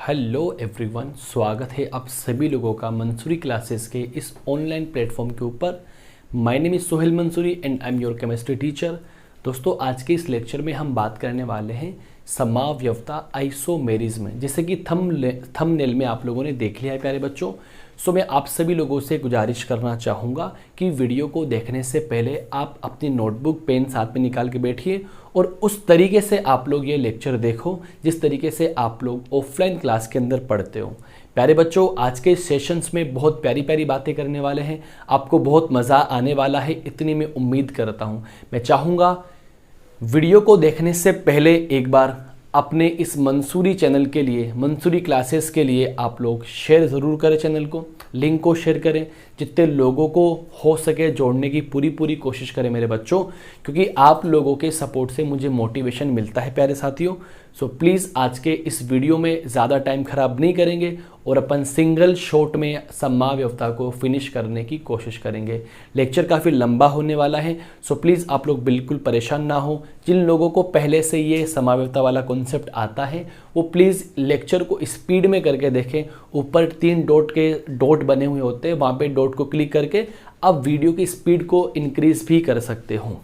Hello everyone, स्वागत है आप सभी लोगों का मंसूरी क्लासेस के इस ऑनलाइन प्लेटफॉर्म के ऊपर। My name is Sohail Mansoori and I am your chemistry teacher. दोस्तों, आज के इस लेक्चर में हम बात करने वाले हैं समाव्यवता आइसोमेरिज्म, जैसे कि थंबनेल में आप लोगों ने देख लिया है प्यारे बच्चों। सो मैं आप सभी लोगों से गुजारिश करना चाहूँगा कि वीडियो को देखने से पहले आप अपनी नोटबुक पेन साथ में निकाल के बैठिए और उस तरीके से आप लोग ये लेक्चर देखो जिस तरीके से आप लोग ऑफलाइन क्लास के अंदर पढ़ते हो। प्यारे बच्चों, आज के सेशंस में बहुत प्यारी प्यारी बातें करने वाले हैं, आपको बहुत मज़ा आने वाला है, इतनी मैं उम्मीद करता हूँ। मैं चाहूँगा वीडियो को देखने से पहले एक बार अपने इस मंसूरी चैनल के लिए, मंसूरी क्लासेस के लिए आप लोग शेयर ज़रूर करें, चैनल को, लिंक को शेयर करें, जितने लोगों को हो सके जोड़ने की पूरी कोशिश करें मेरे बच्चों, क्योंकि आप लोगों के सपोर्ट से मुझे मोटिवेशन मिलता है प्यारे साथियों। सो प्लीज़ आज के इस वीडियो में ज़्यादा टाइम ख़राब नहीं करेंगे और अपन सिंगल शॉट में समाव्यवता को फिनिश करने की कोशिश करेंगे। लेक्चर काफ़ी लंबा होने वाला है, सो प्लीज़ आप लोग बिल्कुल परेशान ना हो। जिन लोगों को पहले से ये समाव्यवता वाला कॉन्सेप्ट आता है वो प्लीज़ लेक्चर को स्पीड में करके देखें। ऊपर 3 डॉट बने हुए होते हैं, वहाँ पे डॉट को क्लिक करके आप वीडियो की स्पीड को इंक्रीज भी कर सकते हो।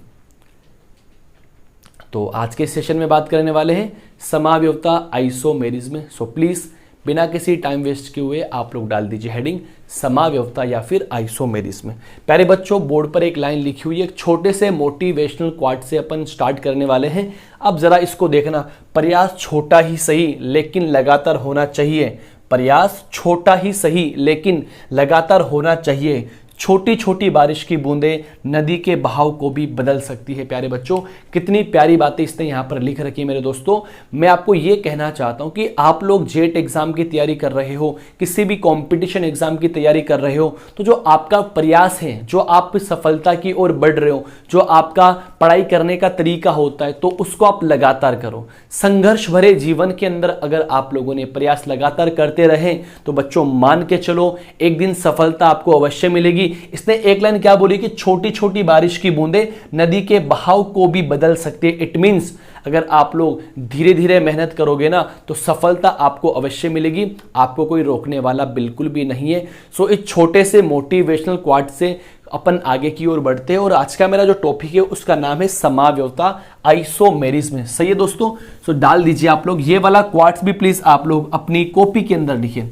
तो आज के सेशन में बात करने वाले हैं समाव्यवता आइसोमेरिज्म। सो प्लीज़ बिना किसी टाइम वेस्ट किए हुए आप लोग डाल दीजिए हेडिंग समाव्यवता या फिर आइसोमेरिज्म। प्यारे बच्चों, बोर्ड पर एक लाइन लिखी हुई है, एक छोटे से मोटिवेशनल क्वाट से अपन स्टार्ट करने वाले हैं। अब जरा इसको देखना, प्रयास छोटा ही सही लेकिन लगातार होना चाहिए। प्रयास छोटा ही सही लेकिन लगातार होना चाहिए। छोटी छोटी बारिश की बूंदें नदी के बहाव को भी बदल सकती है। प्यारे बच्चों, कितनी प्यारी बातें इसने यहाँ पर लिख रखी है मेरे दोस्तों। मैं आपको ये कहना चाहता हूँ कि आप लोग जेट एग्जाम की तैयारी कर रहे हो, किसी भी कंपटीशन एग्जाम की तैयारी कर रहे हो, तो जो आपका प्रयास है, जो आप सफलता की ओर बढ़ रहे हो, जो आपका पढ़ाई करने का तरीका होता है, तो उसको आप लगातार करो। संघर्ष भरे जीवन के अंदर अगर आप लोगों ने प्रयास लगातार करते रहे तो बच्चों मान के चलो एक दिन सफलता आपको अवश्य मिलेगी। इसने एक लाइन क्या बोली कि छोटी छोटी बारिश की बूंदें नदी के बहाव को भी बदल सकती है। इट मींस अगर आप लोग धीरे धीरे मेहनत करोगे ना तो सफलता आपको अवश्य मिलेगी, आपको कोई रोकने वाला बिल्कुल भी नहीं है। सो इस छोटे से मोटिवेशनल क्वाट से अपन आगे की ओर बढ़ते हैं और आज का मेरा जो टॉपिक है उसका नाम है समाव्यवता आइसोमेरिज्म। सही है दोस्तों? सो डाल दीजिए आप लोग ये वाला क्वाट्स भी प्लीज आप लोग अपनी कॉपी के अंदर लिखिए।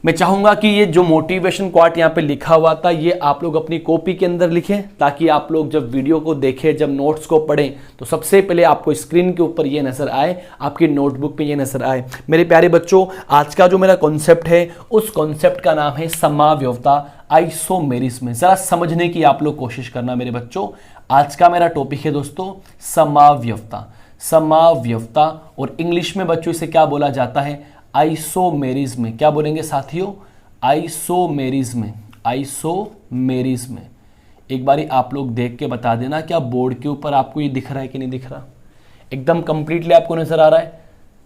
मैं चाहूंगा कि ये जो मोटिवेशन क्वाट यहाँ पे लिखा हुआ था ये आप लोग अपनी कॉपी के अंदर लिखें, ताकि आप लोग जब वीडियो को देखें, जब नोट्स को पढ़ें, तो सबसे पहले आपको स्क्रीन के ऊपर ये नजर आए, आपकी नोटबुक पे ये नजर आए। मेरे प्यारे बच्चों, आज का जो मेरा कॉन्सेप्ट है उस कॉन्सेप्ट का नाम है समाव्यवता आइसोमेरिज्म। जरा समझने की आप लोग कोशिश करना मेरे बच्चों। आज का मेरा टॉपिक है दोस्तों समाव्यवता। समाव्यवता और इंग्लिश में बच्चों इसे क्या बोला जाता है? आइसोमेरिज्म। क्या बोलेंगे साथियों? आइसोमेरिज्म। आइसोमेरिज्म। एक बारी आप लोग देख के बता देना क्या बोर्ड के ऊपर आपको ये दिख रहा है कि नहीं दिख रहा? एकदम कंप्लीटली आपको नजर आ रहा है?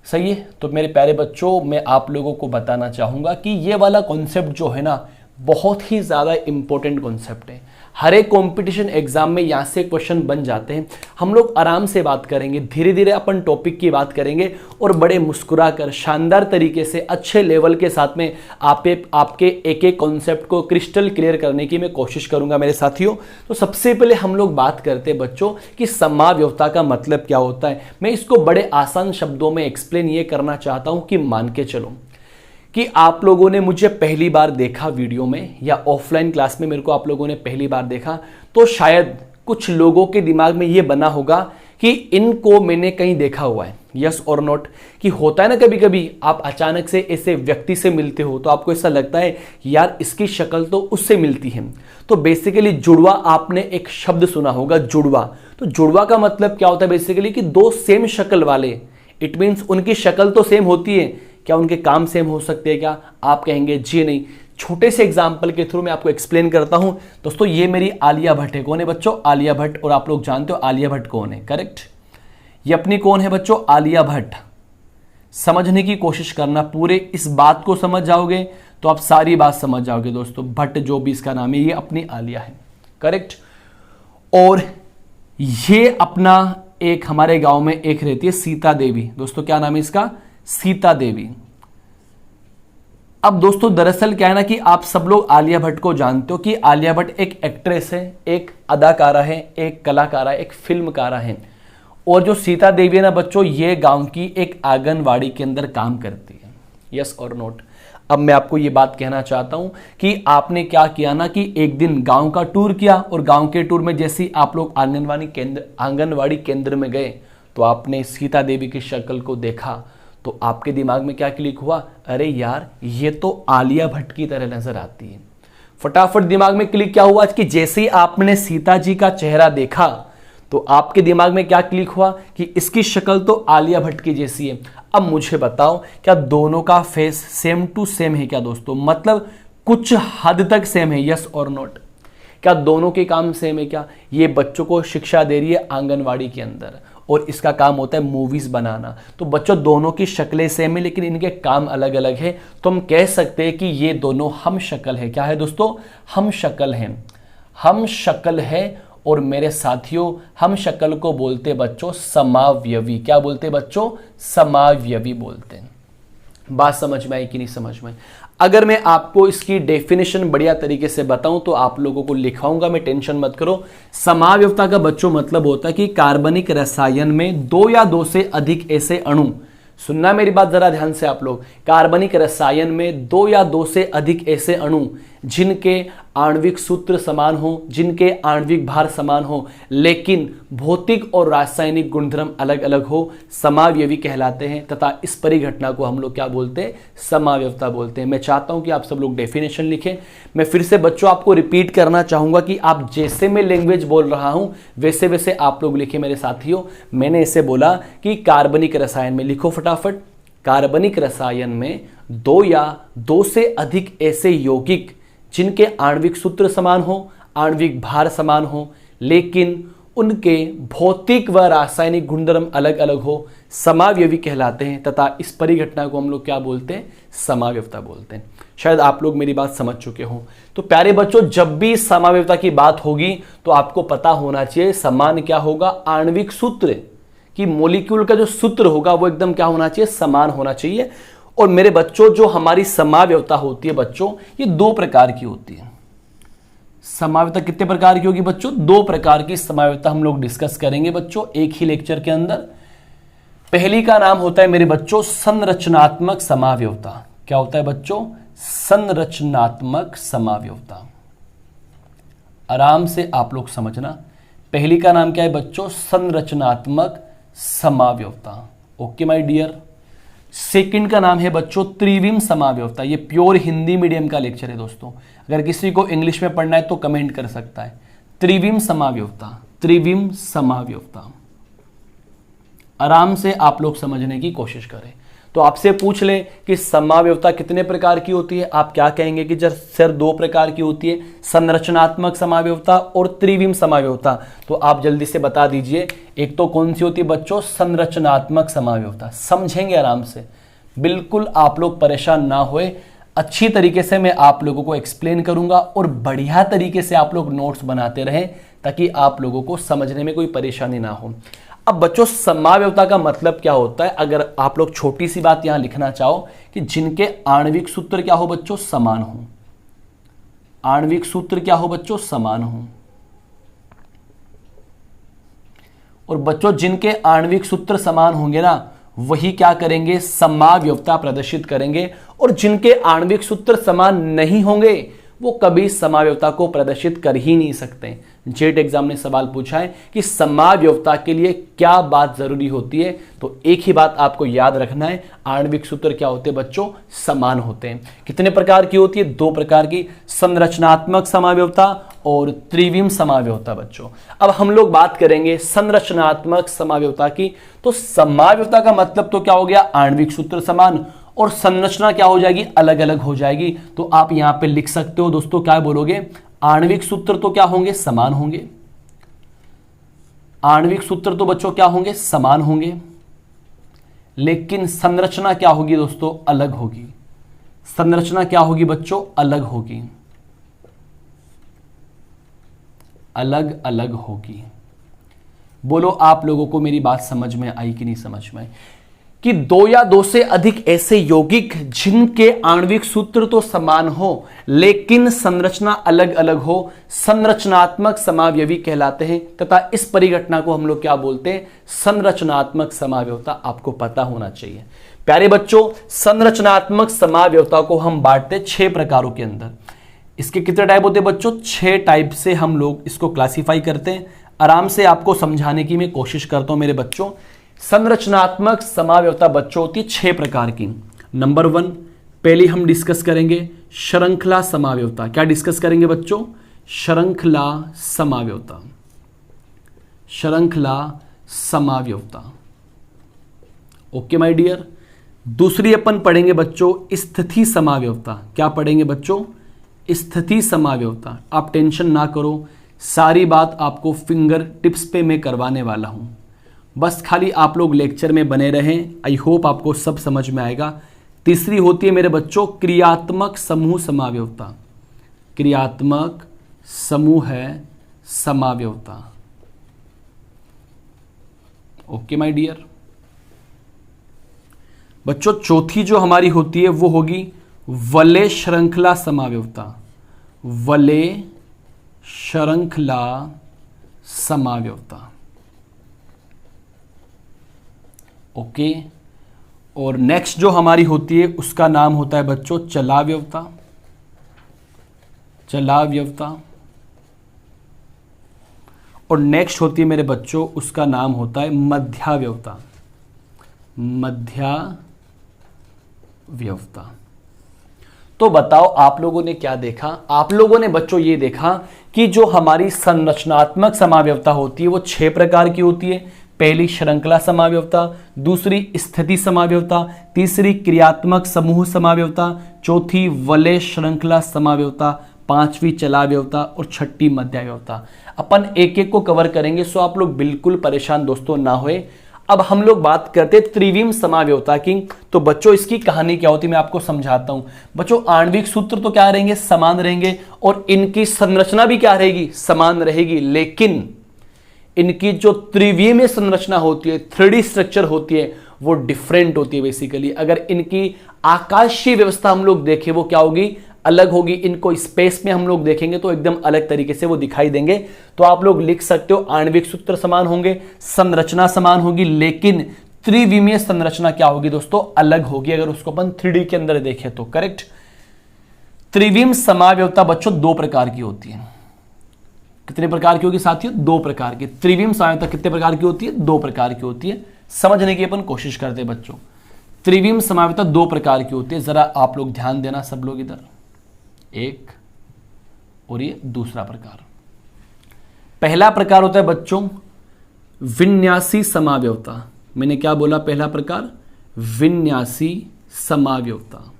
सही है। तो मेरे प्यारे बच्चों, मैं आप लोगों को बताना चाहूंगा कि ये वाला कॉन्सेप्ट जो है ना बहुत ही ज्यादा इंपॉर्टेंट कॉन्सेप्ट है। हर एक कंपटीशन एग्जाम में यहाँ से क्वेश्चन बन जाते हैं। हम लोग आराम से बात करेंगे, धीरे धीरे अपन टॉपिक की बात करेंगे और बड़े मुस्कुराकर शानदार तरीके से अच्छे लेवल के साथ में आपके एक एक कॉन्सेप्ट को क्रिस्टल क्लियर करने की मैं कोशिश करूंगा मेरे साथियों। तो सबसे पहले हम लोग बात करते हैं बच्चों कि समाव्यवता का मतलब क्या होता है। मैं इसको बड़े आसान शब्दों में एक्सप्लेन ये करना चाहता हूं कि मान के चलो कि आप लोगों ने मुझे पहली बार देखा वीडियो में या ऑफलाइन क्लास में मेरे को आप लोगों ने पहली बार देखा, तो शायद कुछ लोगों के दिमाग में ये बना होगा कि इनको मैंने कहीं देखा हुआ है। यस और नॉट? कि होता है ना कभी कभी आप अचानक से ऐसे व्यक्ति से मिलते हो तो आपको ऐसा लगता है यार इसकी शक्ल तो उससे मिलती है। तो बेसिकली जुड़वा, आपने एक शब्द सुना होगा जुड़वा। तो जुड़वा का मतलब क्या होता है बेसिकली कि दो सेम शक्ल वाले। इट मीन्स उनकी शक्ल तो सेम होती है, क्या उनके काम सेम हो सकते हैं क्या? आप कहेंगे जी नहीं। छोटे से एग्जाम्पल के थ्रू मैं आपको एक्सप्लेन करता हूं। दोस्तों, ये मेरी आलिया भट्ट है। कौन है बच्चों? आलिया भट्ट। और आप लोग जानते हो आलिया भट्ट कौन है, करेक्ट? ये अपनी कौन है बच्चों? आलिया भट्ट। समझने की कोशिश करना, पूरे इस बात को समझ जाओगे तो आप सारी बात समझ जाओगे दोस्तों। भट्ट जो भी इसका नाम है, ये अपनी आलिया है, करेक्ट? और ये अपना एक हमारे गांव में एक रहती है सीता देवी। दोस्तों क्या नाम है इसका? सीता देवी। अब दोस्तों दरअसल क्या है ना कि आप सब लोग आलिया भट्ट को जानते हो कि आलिया भट्ट एक एक्ट्रेस है, एक अदाकारा है, एक कलाकारा, एक फिल्मकारा है। और जो सीता देवी है ना बच्चों, ये गांव की एक आंगनवाड़ी के अंदर काम करती है। यस और नोट। अब मैं आपको ये बात कहना चाहता हूं कि आपने क्या किया ना कि एक दिन गांव का टूर किया, और गांव के टूर में जैसे ही आप लोग आंगनवाड़ी केंद्र में गए तो आपने सीता देवी की शक्ल को देखा, तो आपके दिमाग में क्या क्लिक हुआ, अरे यार ये तो आलिया भट्ट की तरह नजर आती है। फटाफट दिमाग में क्लिक क्या हुआ कि जैसे ही आपने सीता जी का चेहरा देखा तो आपके दिमाग में क्या क्लिक हुआ कि इसकी शक्ल तो आलिया भट्ट की जैसी है। अब मुझे बताओ, क्या दोनों का फेस सेम टू सेम है क्या दोस्तों? मतलब कुछ हद तक सेम है, यस और नोट? क्या दोनों के काम सेम है क्या? ये बच्चों को शिक्षा दे रही है आंगनवाड़ी के अंदर, और इसका काम होता है मूवीज बनाना। तो बच्चों दोनों की शक्लें सेम है लेकिन इनके काम अलग अलग है। तो हम कह सकते हैं कि ये दोनों हम शक्ल है। क्या है दोस्तों? हम शक्ल हैं। हम शक्ल है। और मेरे साथियों, हम शक्ल को बोलते बच्चों समावयवी। क्या बोलते बच्चों? समावयवी बोलते हैं। बात समझ में आई कि नहीं समझ में? अगर मैं आपको इसकी डेफिनेशन बढ़िया तरीके से बताऊं तो आप लोगों को लिखाऊंगा मैं, टेंशन मत करो। समावयवता का बच्चों मतलब होता है कि कार्बनिक रसायन में दो या दो से अधिक ऐसे अणु, सुनना मेरी बात जरा ध्यान से आप लोग, कार्बनिक रसायन में दो या दो से अधिक ऐसे अणु जिनके आणविक सूत्र समान हो, जिनके आणविक भार समान हो, लेकिन भौतिक और रासायनिक गुणधर्म अलग अलग हो, समावयवी कहलाते हैं। तथा इस परिघटना को हम लोग क्या बोलते हैं? समावयवता बोलते हैं। मैं चाहता हूं कि आप सब लोग डेफिनेशन लिखें। मैं फिर से बच्चों आपको रिपीट करना चाहूंगा कि आप जैसे मैं लैंग्वेज बोल रहा हूं वैसे वैसे आप लोग लिखें मेरे साथियों। मैंने इसे बोला कि कार्बनिक रसायन में, लिखो फटाफट, कार्बनिक रसायन में दो या दो से अधिक ऐसे यौगिक जिनके आणविक सूत्र समान हो, आणविक भार समान हो, लेकिन उनके भौतिक व रासायनिक गुणधर्म अलग अलग हो, समावयवी कहलाते हैं। तथा इस परिघटना को हम लोग क्या बोलते हैं? समावयवता बोलते हैं। शायद आप लोग मेरी बात समझ चुके हो। तो प्यारे बच्चों, जब भी समावयवता की बात होगी तो आपको पता होना चाहिए समान क्या होगा? आणविक सूत्र, कि मॉलिक्यूल का जो सूत्र होगा वो एकदम क्या होना चाहिए? समान होना चाहिए। और मेरे बच्चों, जो हमारी समावयवता होती है बच्चों, ये दो प्रकार की होती है। समावयवता कितने प्रकार की होगी बच्चों? दो प्रकार की समावयवता हम लोग डिस्कस करेंगे बच्चों एक ही लेक्चर के अंदर। पहली का नाम होता है मेरे बच्चों संरचनात्मक समावयवता। क्या होता है बच्चों? संरचनात्मक समावयवता। आराम से आप लोग समझना। पहली का नाम क्या है बच्चों? संरचनात्मक समावयवता। Okay my dear. सेकंड का नाम है बच्चों त्रिविम समावयवता। ये प्योर हिंदी मीडियम का लेक्चर है दोस्तों, अगर किसी को इंग्लिश में पढ़ना है तो कमेंट कर सकता है। त्रिविम समावयवता, त्रिविम समावयवता। आराम से आप लोग समझने की कोशिश करें। तो आपसे पूछ ले कि समावयवता कितने प्रकार की होती है, आप क्या कहेंगे कि सर दो प्रकार की होती है, संरचनात्मक समावयवता और त्रिविम समावयवता। तो आप जल्दी से बता दीजिए, एक तो कौन सी होती है बच्चों? संरचनात्मक समावयवता। समझेंगे आराम से, बिल्कुल आप लोग परेशान ना होए। अच्छी तरीके से मैं आप लोगों को एक्सप्लेन करूंगा और बढ़िया तरीके से आप लोग नोट्स बनाते रहें ताकि आप लोगों को समझने में कोई परेशानी ना हो। अब बच्चों समावयवता का मतलब क्या होता है? अगर आप लोग छोटी सी बात यहां लिखना चाहो कि जिनके आणविक सूत्र क्या हो बच्चों? समान हो। आणविक सूत्र क्या हो बच्चों? समान हो। और बच्चों जिनके आणविक सूत्र समान होंगे ना, वही क्या करेंगे? समावयवता प्रदर्शित करेंगे। और जिनके आणविक सूत्र समान नहीं होंगे वो कभी समावयवता को प्रदर्शित कर ही नहीं सकते। जेट एग्जाम ने सवाल पूछा है कि समावयवता के लिए क्या बात जरूरी होती है, तो एक ही बात आपको याद रखना है, आणविक सूत्र क्या होते हैं बच्चों? समान होते हैं। कितने प्रकार की होती है? दो प्रकार की, संरचनात्मक समावयवता और त्रिविम समावयवता बच्चों। अब हम लोग बात करेंगे संरचनात्मक समावयवता की। तो समावयवता का मतलब तो क्या हो गया? आणविक सूत्र समान, और संरचना क्या हो जाएगी? अलग अलग हो जाएगी। तो आप यहां पे लिख सकते हो दोस्तों, क्या बोलोगे? आणविक सूत्र तो क्या होंगे? समान होंगे। आणविक सूत्र तो बच्चों क्या होंगे? समान होंगे। लेकिन संरचना क्या होगी दोस्तों? अलग होगी। संरचना क्या होगी बच्चों? अलग होगी। अलग अलग होगी। बोलो आप लोगों को मेरी बात समझ में आई कि नहीं समझ में? कि दो या दो से अधिक ऐसे यौगिक जिनके आणविक सूत्र तो समान हो लेकिन संरचना अलग अलग हो, संरचनात्मक समावयवी कहलाते हैं। तथा इस परिघटना को हम लोग क्या बोलते हैं? संरचनात्मक समावयवता। आपको पता होना चाहिए प्यारे बच्चों। संरचनात्मक समावयवता को हम बांटते 6 प्रकारों के अंदर। इसके कितने टाइप होते हैं बच्चों? 6 टाइप से हम लोग इसको क्लासिफाई करते हैं। आराम से आपको समझाने की मैं कोशिश करता हूं मेरे बच्चों। संरचनात्मक समावयवता बच्चों होती है 6 प्रकार की। नंबर 1 पहले हम डिस्कस करेंगे श्रृंखला समावयवता। क्या डिस्कस करेंगे बच्चों? श्रृंखला समावयवता। श्रृंखला समावयवता। Okay my dear. दूसरी अपन पढ़ेंगे बच्चों स्थिति समावयवता। क्या पढ़ेंगे बच्चों? स्थिति समावयवता। आप टेंशन ना करो, सारी बात आपको फिंगर टिप्स पे मैं करवाने वाला हूं। बस खाली आप लोग लेक्चर में बने रहें। आई होप आपको सब समझ में आएगा। तीसरी होती है मेरे बच्चों क्रियात्मक समूह समावयवता। क्रियात्मक समूह है समावयवता। ओके माय डियर बच्चों। चौथी जो हमारी होती है वो होगी वलय श्रृंखला समावयवता। वलय श्रृंखला समावयवता। ओके। और नेक्स्ट जो हमारी होती है उसका नाम होता है बच्चों चलावयवता। चलावयवता। और नेक्स्ट होती है मेरे बच्चों उसका नाम होता है मध्यावयवता। मध्यावयवता। तो बताओ आप लोगों ने क्या देखा? आप लोगों ने बच्चों ये देखा कि जो हमारी संरचनात्मक समावयवता होती है वो 6 प्रकार की होती है। पहली श्रृंखला समावयवता, दूसरी स्थिति समावयवता, तीसरी क्रियात्मक समूह समावयवता, चौथी वलय श्रृंखला समावयवता, पांचवी चलावयवता और छठी मध्यावयवता। अपन एक एक को कवर करेंगे, सो आप लोग बिल्कुल परेशान दोस्तों ना होए। अब हम लोग बात करते हैं त्रिविम समावयवता की। तो बच्चों इसकी कहानी क्या होती है मैं आपको समझाता हूं। बच्चों आणविक सूत्र तो क्या रहेंगे? समान रहेंगे। और इनकी संरचना भी क्या रहेगी? समान रहेगी। लेकिन इनकी जो त्रिविमीय संरचना होती है, 3D स्ट्रक्चर होती है, वो डिफरेंट होती है बेसिकली। अगर इनकी आकाशीय व्यवस्था हम लोग देखें वो क्या होगी? अलग होगी। इनको स्पेस में हम लोग देखेंगे तो एकदम अलग तरीके से वो दिखाई देंगे। तो आप लोग लिख सकते हो आणविक सूत्र समान होंगे, संरचना समान होगी, लेकिन त्रिविमीय संरचना क्या होगी दोस्तों? अलग होगी। अगर उसको अपन 3D के अंदर देखें तो करेक्ट। त्रिविम समावयवता बच्चों 2 प्रकार की होती है। कितने प्रकार की होगी साथियों? 2 प्रकार की। त्रिविम समावयवता कितने प्रकार की होती है? 2 प्रकार की होती है। समझने की अपन कोशिश करते हैं बच्चों। त्रिविम समावयवता 2 प्रकार की होती है। जरा आप लोग ध्यान देना सब लोग इधर। एक और ये दूसरा प्रकार। पहला प्रकार होता है बच्चों विन्यासी समावयवता। मैंने क्या बोला? पहला प्रकार विन्यासी समावयवता।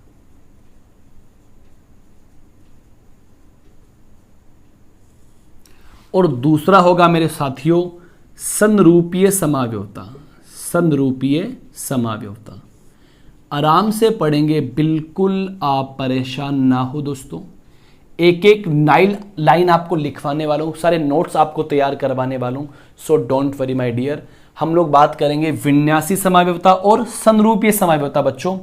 और दूसरा होगा मेरे साथियों संरूपीय समावयवता। संरूपीय समावयवता। आराम से पढ़ेंगे, बिल्कुल आप परेशान ना हो दोस्तों। एक एक लाइन आपको लिखवाने वाला हूं, सारे नोट्स आपको तैयार करवाने वाला हूं। So don't worry my dear. हम लोग बात करेंगे विन्यासी समावयवता और संरूपीय समावयवता। बच्चों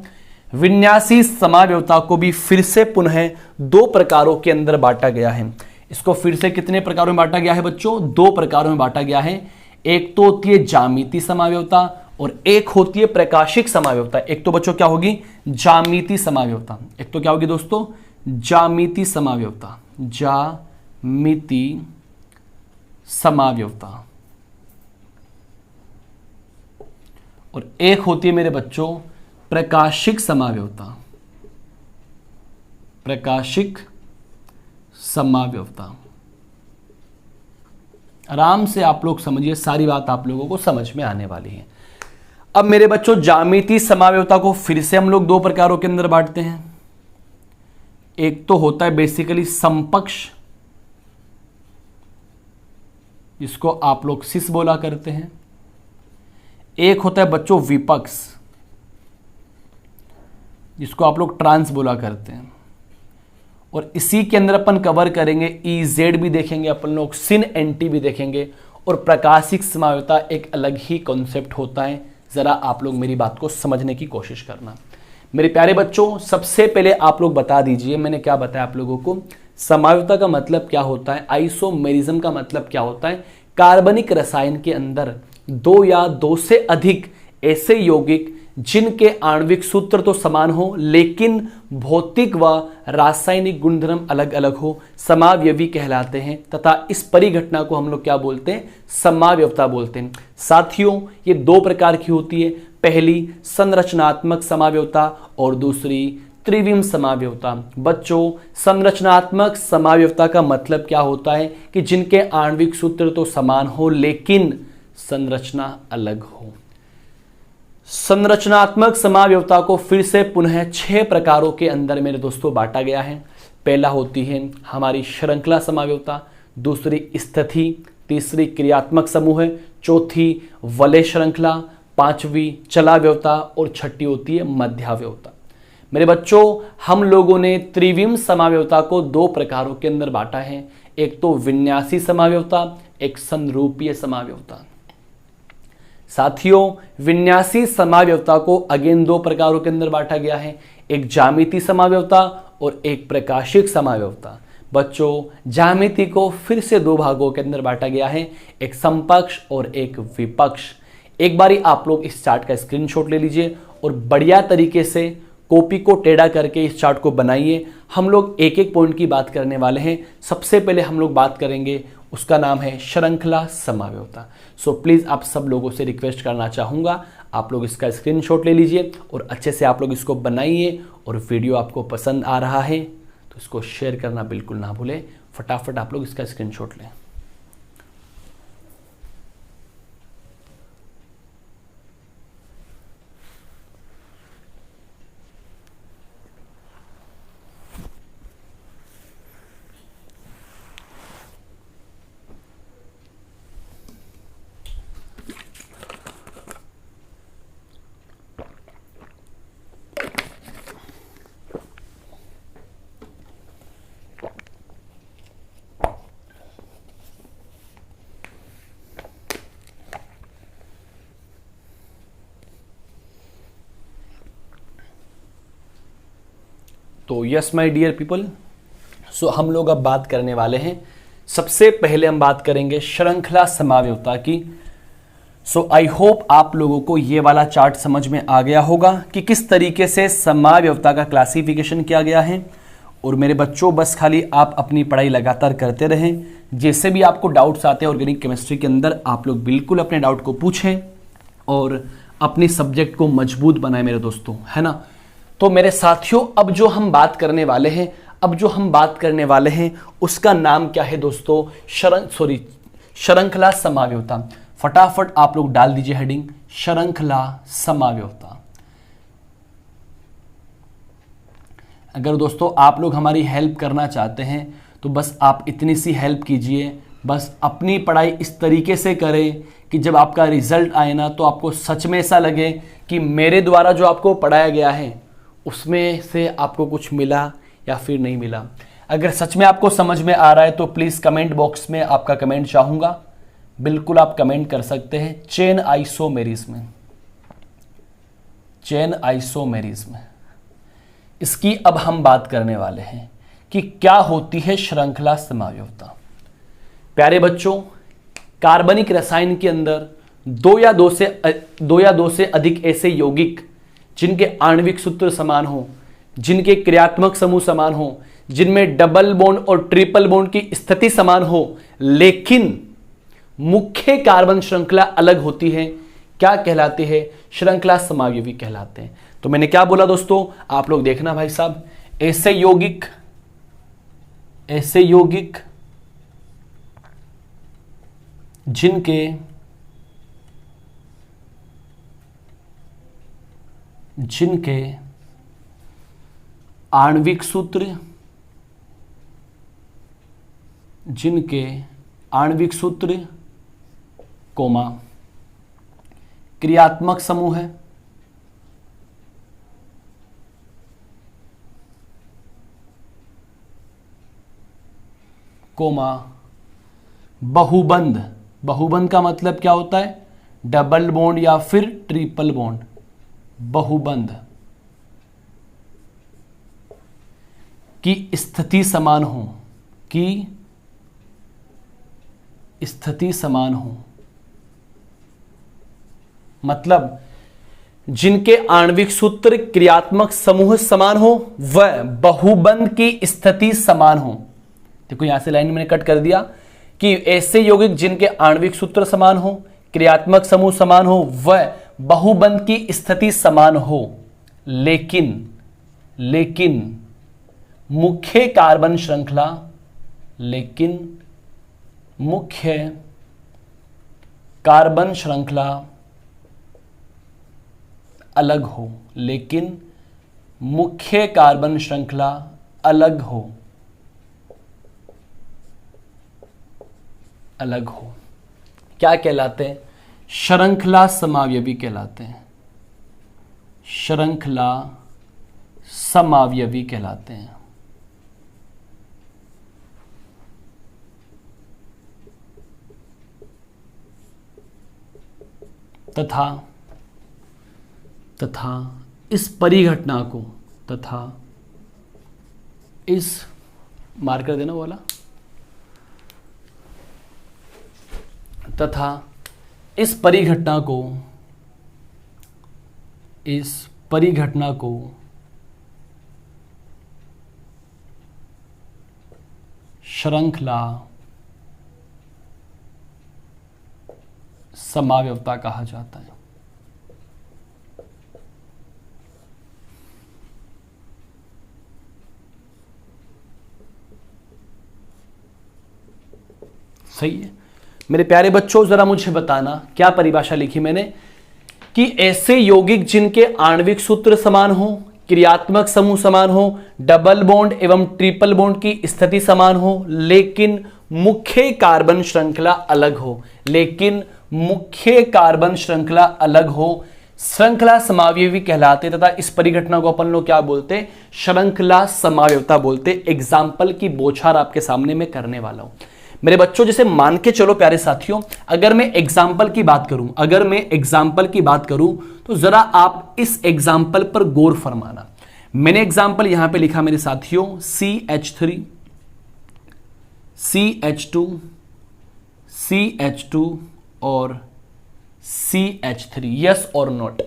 विन्यासी समावयवता को भी फिर से पुनः 2 प्रकारों के अंदर बांटा गया है। इसको फिर से कितने प्रकारों में बांटा गया है बच्चों? 2 प्रकारों में बांटा गया है। एक तो होती है ज्यामिति समावयवता और एक होती है प्रकाशिक समावयवता। एक तो बच्चों क्या होगी? ज्यामिति समावयवता। एक तो क्या होगी दोस्तों? ज्यामिति समावयवता। ज्यामिति समावयवता। और एक होती है मेरे बच्चों प्रकाशिक समावयवता। प्रकाशिक समावयवता। आराम से आप लोग समझिए, सारी बात आप लोगों को समझ में आने वाली है। अब मेरे बच्चों ज्यामिति समावयवता को फिर से हम लोग 2 प्रकारों के अंदर बांटते हैं। एक तो होता है बेसिकली समपक्ष, जिसको आप लोग सिस बोला करते हैं। एक होता है बच्चों विपक्ष, जिसको आप लोग ट्रांस बोला करते हैं। और इसी के अंदर अपन कवर करेंगे EZ भी देखेंगे अपन लोग, सिन एंटी भी देखेंगे। और प्रकाशिक समावयवता एक अलग ही कॉन्सेप्ट होता है, जरा आप लोग मेरी बात को समझने की कोशिश करना। मेरे प्यारे बच्चों, सबसे पहले आप लोग बता दीजिए, मैंने क्या बताया आप लोगों को, समावयवता का मतलब क्या होता है, आइसोमेरिज्म का मतलब क्या होता है। कार्बनिक रसायन के अंदर दो या दो से अधिक ऐसे यौगिक जिनके आणविक सूत्र तो समान हो लेकिन भौतिक व रासायनिक गुणधर्म अलग अलग हो, समावयवी कहलाते हैं तथा इस परिघटना को हम लोग क्या बोलते हैं, समावयवता बोलते हैं। साथियों, ये दो प्रकार की होती है, पहली संरचनात्मक समावयवता और दूसरी त्रिविम समावयवता। बच्चों, संरचनात्मक समावयवता का मतलब क्या होता है कि जिनके आणविक सूत्र तो समान हो लेकिन संरचना अलग हो। संरचनात्मक समावयवता को फिर से पुनः 6 प्रकारों के अंदर मेरे दोस्तों बांटा गया है। पहला होती है हमारी श्रृंखला समावयवता, दूसरी स्थिति, तीसरी क्रियात्मक समूह, चौथी वलय श्रृंखला, पांचवी चलावयवता और छठी होती है मध्यावयवता। मेरे बच्चों, हम लोगों ने त्रिविम समावयवता को 2 प्रकारों के अंदर बांटा है, एक तो विन्यासी समावयवता, एक संरूपीय समावयवता। साथियों, विन्यासी समावयवता को अगेन 2 प्रकारों के अंदर बांटा गया है, एक ज्यामिति समावयवता और एक प्रकाशिक समावयवता। बच्चों, ज्यामिति को फिर से 2 भागों के अंदर बांटा गया है, एक समपक्ष और एक विपक्ष। एक बारी आप लोग इस चार्ट का स्क्रीनशॉट ले लीजिए और बढ़िया तरीके से कॉपी को टेढ़ा करके इस चार्ट को बनाइए। हम लोग एक एक पॉइंट की बात करने वाले हैं। सबसे पहले हम लोग बात करेंगे, उसका नाम है श्रृंखला समावयवता। सो प्लीज आप सब लोगों से रिक्वेस्ट करना चाहूंगा, आप लोग इसका स्क्रीनशॉट ले लीजिए और अच्छे से आप लोग इसको बनाइए। और वीडियो आपको पसंद आ रहा है तो इसको शेयर करना बिल्कुल ना भूलें। फटाफट आप लोग इसका स्क्रीनशॉट लें। तो यस माय डियर पीपल, सो हम लोग अब बात करने वाले हैं, सबसे पहले हम बात करेंगे श्रृंखला समावयवता की। सो आई होप आप लोगों को ये वाला चार्ट समझ में आ गया होगा कि किस तरीके से समावयवता का क्लासिफिकेशन किया गया है। और मेरे बच्चों, बस खाली आप अपनी पढ़ाई लगातार करते रहें, जैसे भी आपको डाउट्स आते हैं ऑर्गेनिक केमिस्ट्री के अंदर, आप लोग बिल्कुल अपने डाउट को पूछें और अपने सब्जेक्ट को मजबूत बनाएं मेरे दोस्तों, है ना। तो मेरे साथियों, अब जो हम बात करने वाले हैं उसका नाम क्या है दोस्तों, श्रृंखला समावयवता। फटाफट आप लोग डाल दीजिए हेडिंग श्रृंखला समावयवता। अगर दोस्तों आप लोग हमारी हेल्प करना चाहते हैं तो बस आप इतनी सी हेल्प कीजिए, बस अपनी पढ़ाई इस तरीके से करें कि जब आपका रिजल्ट आए ना तो आपको सच में ऐसा लगे कि मेरे द्वारा जो आपको पढ़ाया गया है उसमें से आपको कुछ मिला या फिर नहीं मिला। अगर सच में आपको समझ में आ रहा है तो प्लीज़ कमेंट बॉक्स में आपका कमेंट चाहूँगा, बिल्कुल आप कमेंट कर सकते हैं। चेन आइसोमेरिज्म, इसकी अब हम बात करने वाले हैं कि क्या होती है श्रृंखला समावयवता। प्यारे बच्चों, कार्बनिक रसायन के अंदर दो या दो से अधिक ऐसे यौगिक जिनके आणविक सूत्र समान हो, जिनके क्रियात्मक समूह समान हो, जिनमें डबल बॉन्ड और ट्रिपल बॉन्ड की स्थिति समान हो, लेकिन मुख्य कार्बन श्रृंखला अलग होती है, क्या कहलाते हैं, श्रृंखला समावयवी कहलाते हैं। तो मैंने क्या बोला दोस्तों, आप लोग देखना भाई साहब, ऐसे यौगिक जिनके आणविक सूत्र कोमा क्रियात्मक समूह है, कोमा बहुबंध का मतलब क्या होता है, डबल बॉन्ड या फिर ट्रिपल बॉन्ड, बहुबंध की स्थिति समान हो, की स्थिति समान हो, मतलब जिनके आणविक सूत्र क्रियात्मक समूह समान हो वह बहुबंध की स्थिति समान हो। देखो यहां से लाइन मैंने कट कर दिया कि ऐसे यौगिक जिनके आणविक सूत्र समान हो, क्रियात्मक समूह समान हो, वह बहुबंध की स्थिति समान हो, लेकिन मुख्य कार्बन श्रृंखला, अलग हो, लेकिन मुख्य कार्बन श्रृंखला अलग हो, क्या कहलाते हैं? श्रृंखला समावयवी कहलाते हैं, श्रृंखला समावयवी कहलाते हैं। तथा इस परिघटना को, इस मार्कर देना वाला, तथा इस परिघटना को श्रृंखला समावयवता कहा जाता है। सही है मेरे प्यारे बच्चों, जरा मुझे बताना क्या परिभाषा लिखी मैंने कि ऐसे यौगिक जिनके आणविक सूत्र समान हो, क्रियात्मक समूह समान हो, डबल बॉन्ड एवं ट्रिपल बॉन्ड की स्थिति समान हो, लेकिन मुख्य कार्बन श्रृंखला अलग हो, श्रृंखला समावयवी कहलाते तथा इस परिघटना को अपन लोग क्या बोलते? श्रृंखला समावयवता बोलते। एग्जाम्पल की बौछार आपके सामने मैं करने वाला हूं मेरे बच्चों। जैसे मान के चलो प्यारे साथियों, अगर मैं एग्जाम्पल की बात करूं तो जरा आप इस एग्जाम्पल पर गौर फरमाना। मैंने एग्जाम्पल यहां पे लिखा मेरे साथियों CH3, CH2, CH2 और CH3, यस और नॉट।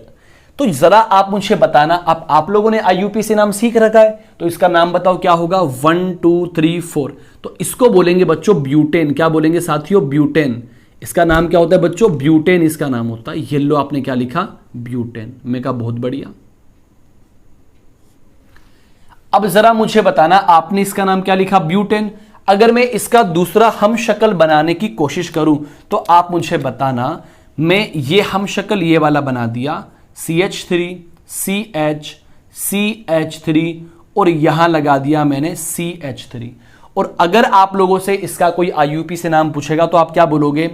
तो जरा आप मुझे बताना, आप लोगों ने IUPAC नाम सीख रखा है तो इसका नाम बताओ क्या होगा? 1 2 3 4। तो इसको बोलेंगे बच्चों ब्यूटेन। क्या बोलेंगे साथियों? ब्यूटेन। इसका नाम क्या होता है बच्चों? ब्यूटेन इसका नाम होता है। येलो आपने क्या लिखा? ब्यूटेन। मैं कहा बहुत बढ़िया। अब जरा मुझे बताना, आपने इसका नाम क्या लिखा? ब्यूटेन। अगर मैं इसका दूसरा हम शक्ल बनाने की कोशिश करूं तो आप मुझे बताना, मैं ये हम शक्ल ये वाला बना दिया, CH3, CH, CH3 और यहां लगा दिया मैंने CH3। और अगर आप लोगों से इसका कोई IUPAC से नाम पूछेगा तो आप क्या बोलोगे?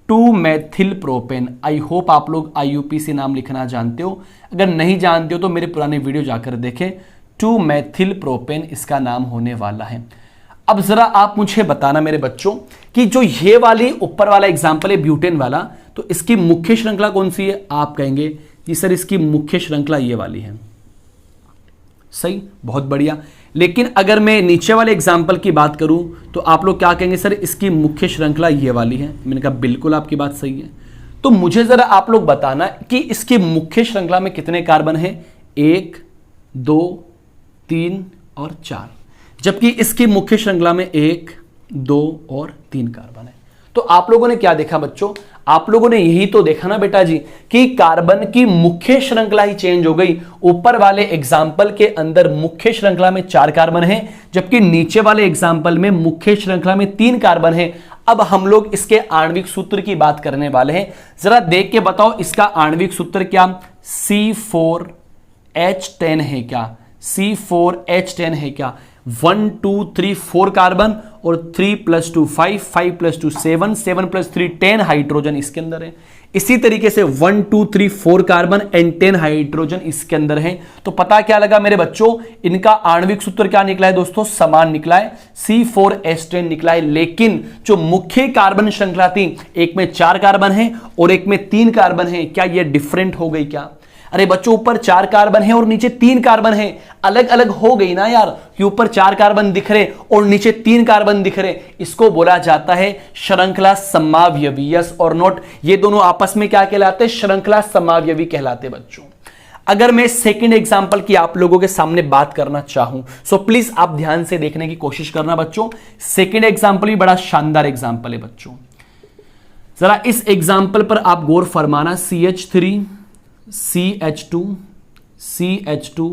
2-मेथिल प्रोपेन। आई होप आप लोग IUPAC से नाम लिखना जानते हो। अगर नहीं जानते हो तो मेरे पुराने वीडियो जाकर देखें। 2-मेथिल प्रोपेन इसका नाम होने वाला है। अब जरा आप मुझे बताना मेरे बच्चों कि जो ये वाली ऊपर वाला एग्जाम्पल है ब्यूटेन वाला, तो इसकी मुख्य श्रृंखला कौन सी है? आप कहेंगे कि सर इसकी मुख्य श्रृंखला ये वाली है। सही, बहुत बढ़िया। लेकिन अगर मैं नीचे वाले एग्जाम्पल की बात करूं तो आप लोग क्या कहेंगे? सर इसकी मुख्य श्रृंखला ये वाली है। मैंने कहा बिल्कुल आपकी बात सही है। तो मुझे जरा आप लोग बताना कि इसकी मुख्य श्रृंखला में कितने कार्बन है? 1 2 3 और 4, जबकि इसकी मुख्य श्रृंखला में 1 2 और 3 कार्बन है। तो आप लोगों ने क्या देखा बच्चों? आप लोगों ने यही तो देखा ना बेटा जी कि कार्बन की मुख्य श्रृंखला ही चेंज हो गई। ऊपर वाले एग्जाम्पल के अंदर मुख्य श्रृंखला में 4 कार्बन है, जबकि नीचे वाले एग्जाम्पल में मुख्य श्रृंखला में 3 कार्बन है। अब हम लोग इसके आणविक सूत्र की बात करने वाले हैं। जरा देख के बताओ इसका आणविक सूत्र क्या? C4H10 है क्या? C4H10 है क्या? 1 2 3 4 कार्बन और 3 + 2 5, 5 + 2 7, 7 + 3 10 हाइड्रोजन इसके अंदर है। इसी तरीके से 1 2 3 4 कार्बन एंड 10 हाइड्रोजन इसके अंदर है। तो पता क्या लगा मेरे बच्चों, इनका आणविक सूत्र क्या निकला है दोस्तों, समान निकला है, C4H10 निकला है। लेकिन जो मुख्य कार्बन श्रृंखला थी, एक में 4 कार्बन है और एक में 3 कार्बन है, क्या ये डिफरेंट हो गई क्या? अरे बच्चों, ऊपर 4 कार्बन है और नीचे 3 कार्बन है, अलग अलग हो गई ना यार, कि ऊपर 4 कार्बन दिख रहे और नीचे 3 कार्बन दिख रहे। इसको बोला जाता है श्रृंखला समावयवी। यस और नोट, ये दोनों आपस में क्या कहलाते हैं, श्रृंखला समावयवी कहलाते बच्चों। अगर मैं सेकंड एग्जांपल की आप लोगों के सामने बात करना चाहूं, सो प्लीज आप ध्यान से देखने की कोशिश करना बच्चों। सेकंड एग्जांपल भी बड़ा शानदार एग्जांपल है बच्चों, जरा इस एग्जांपल पर आप गौर फरमाना। CH3 CH2 CH2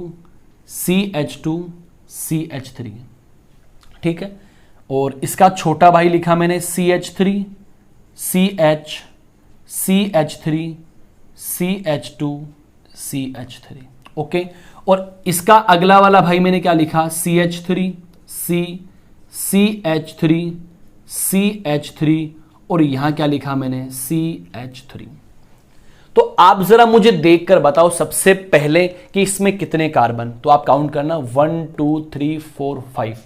CH2 CH3, ठीक है। और इसका छोटा भाई लिखा मैंने CH3 CH CH3 CH2 CH3, okay. और इसका अगला वाला भाई मैंने क्या लिखा, CH3 C CH3 CH3 और यहां क्या लिखा मैंने, CH3। तो आप जरा मुझे देखकर बताओ सबसे पहले कि इसमें कितने कार्बन, तो आप काउंट करना 1 2 3 4 5,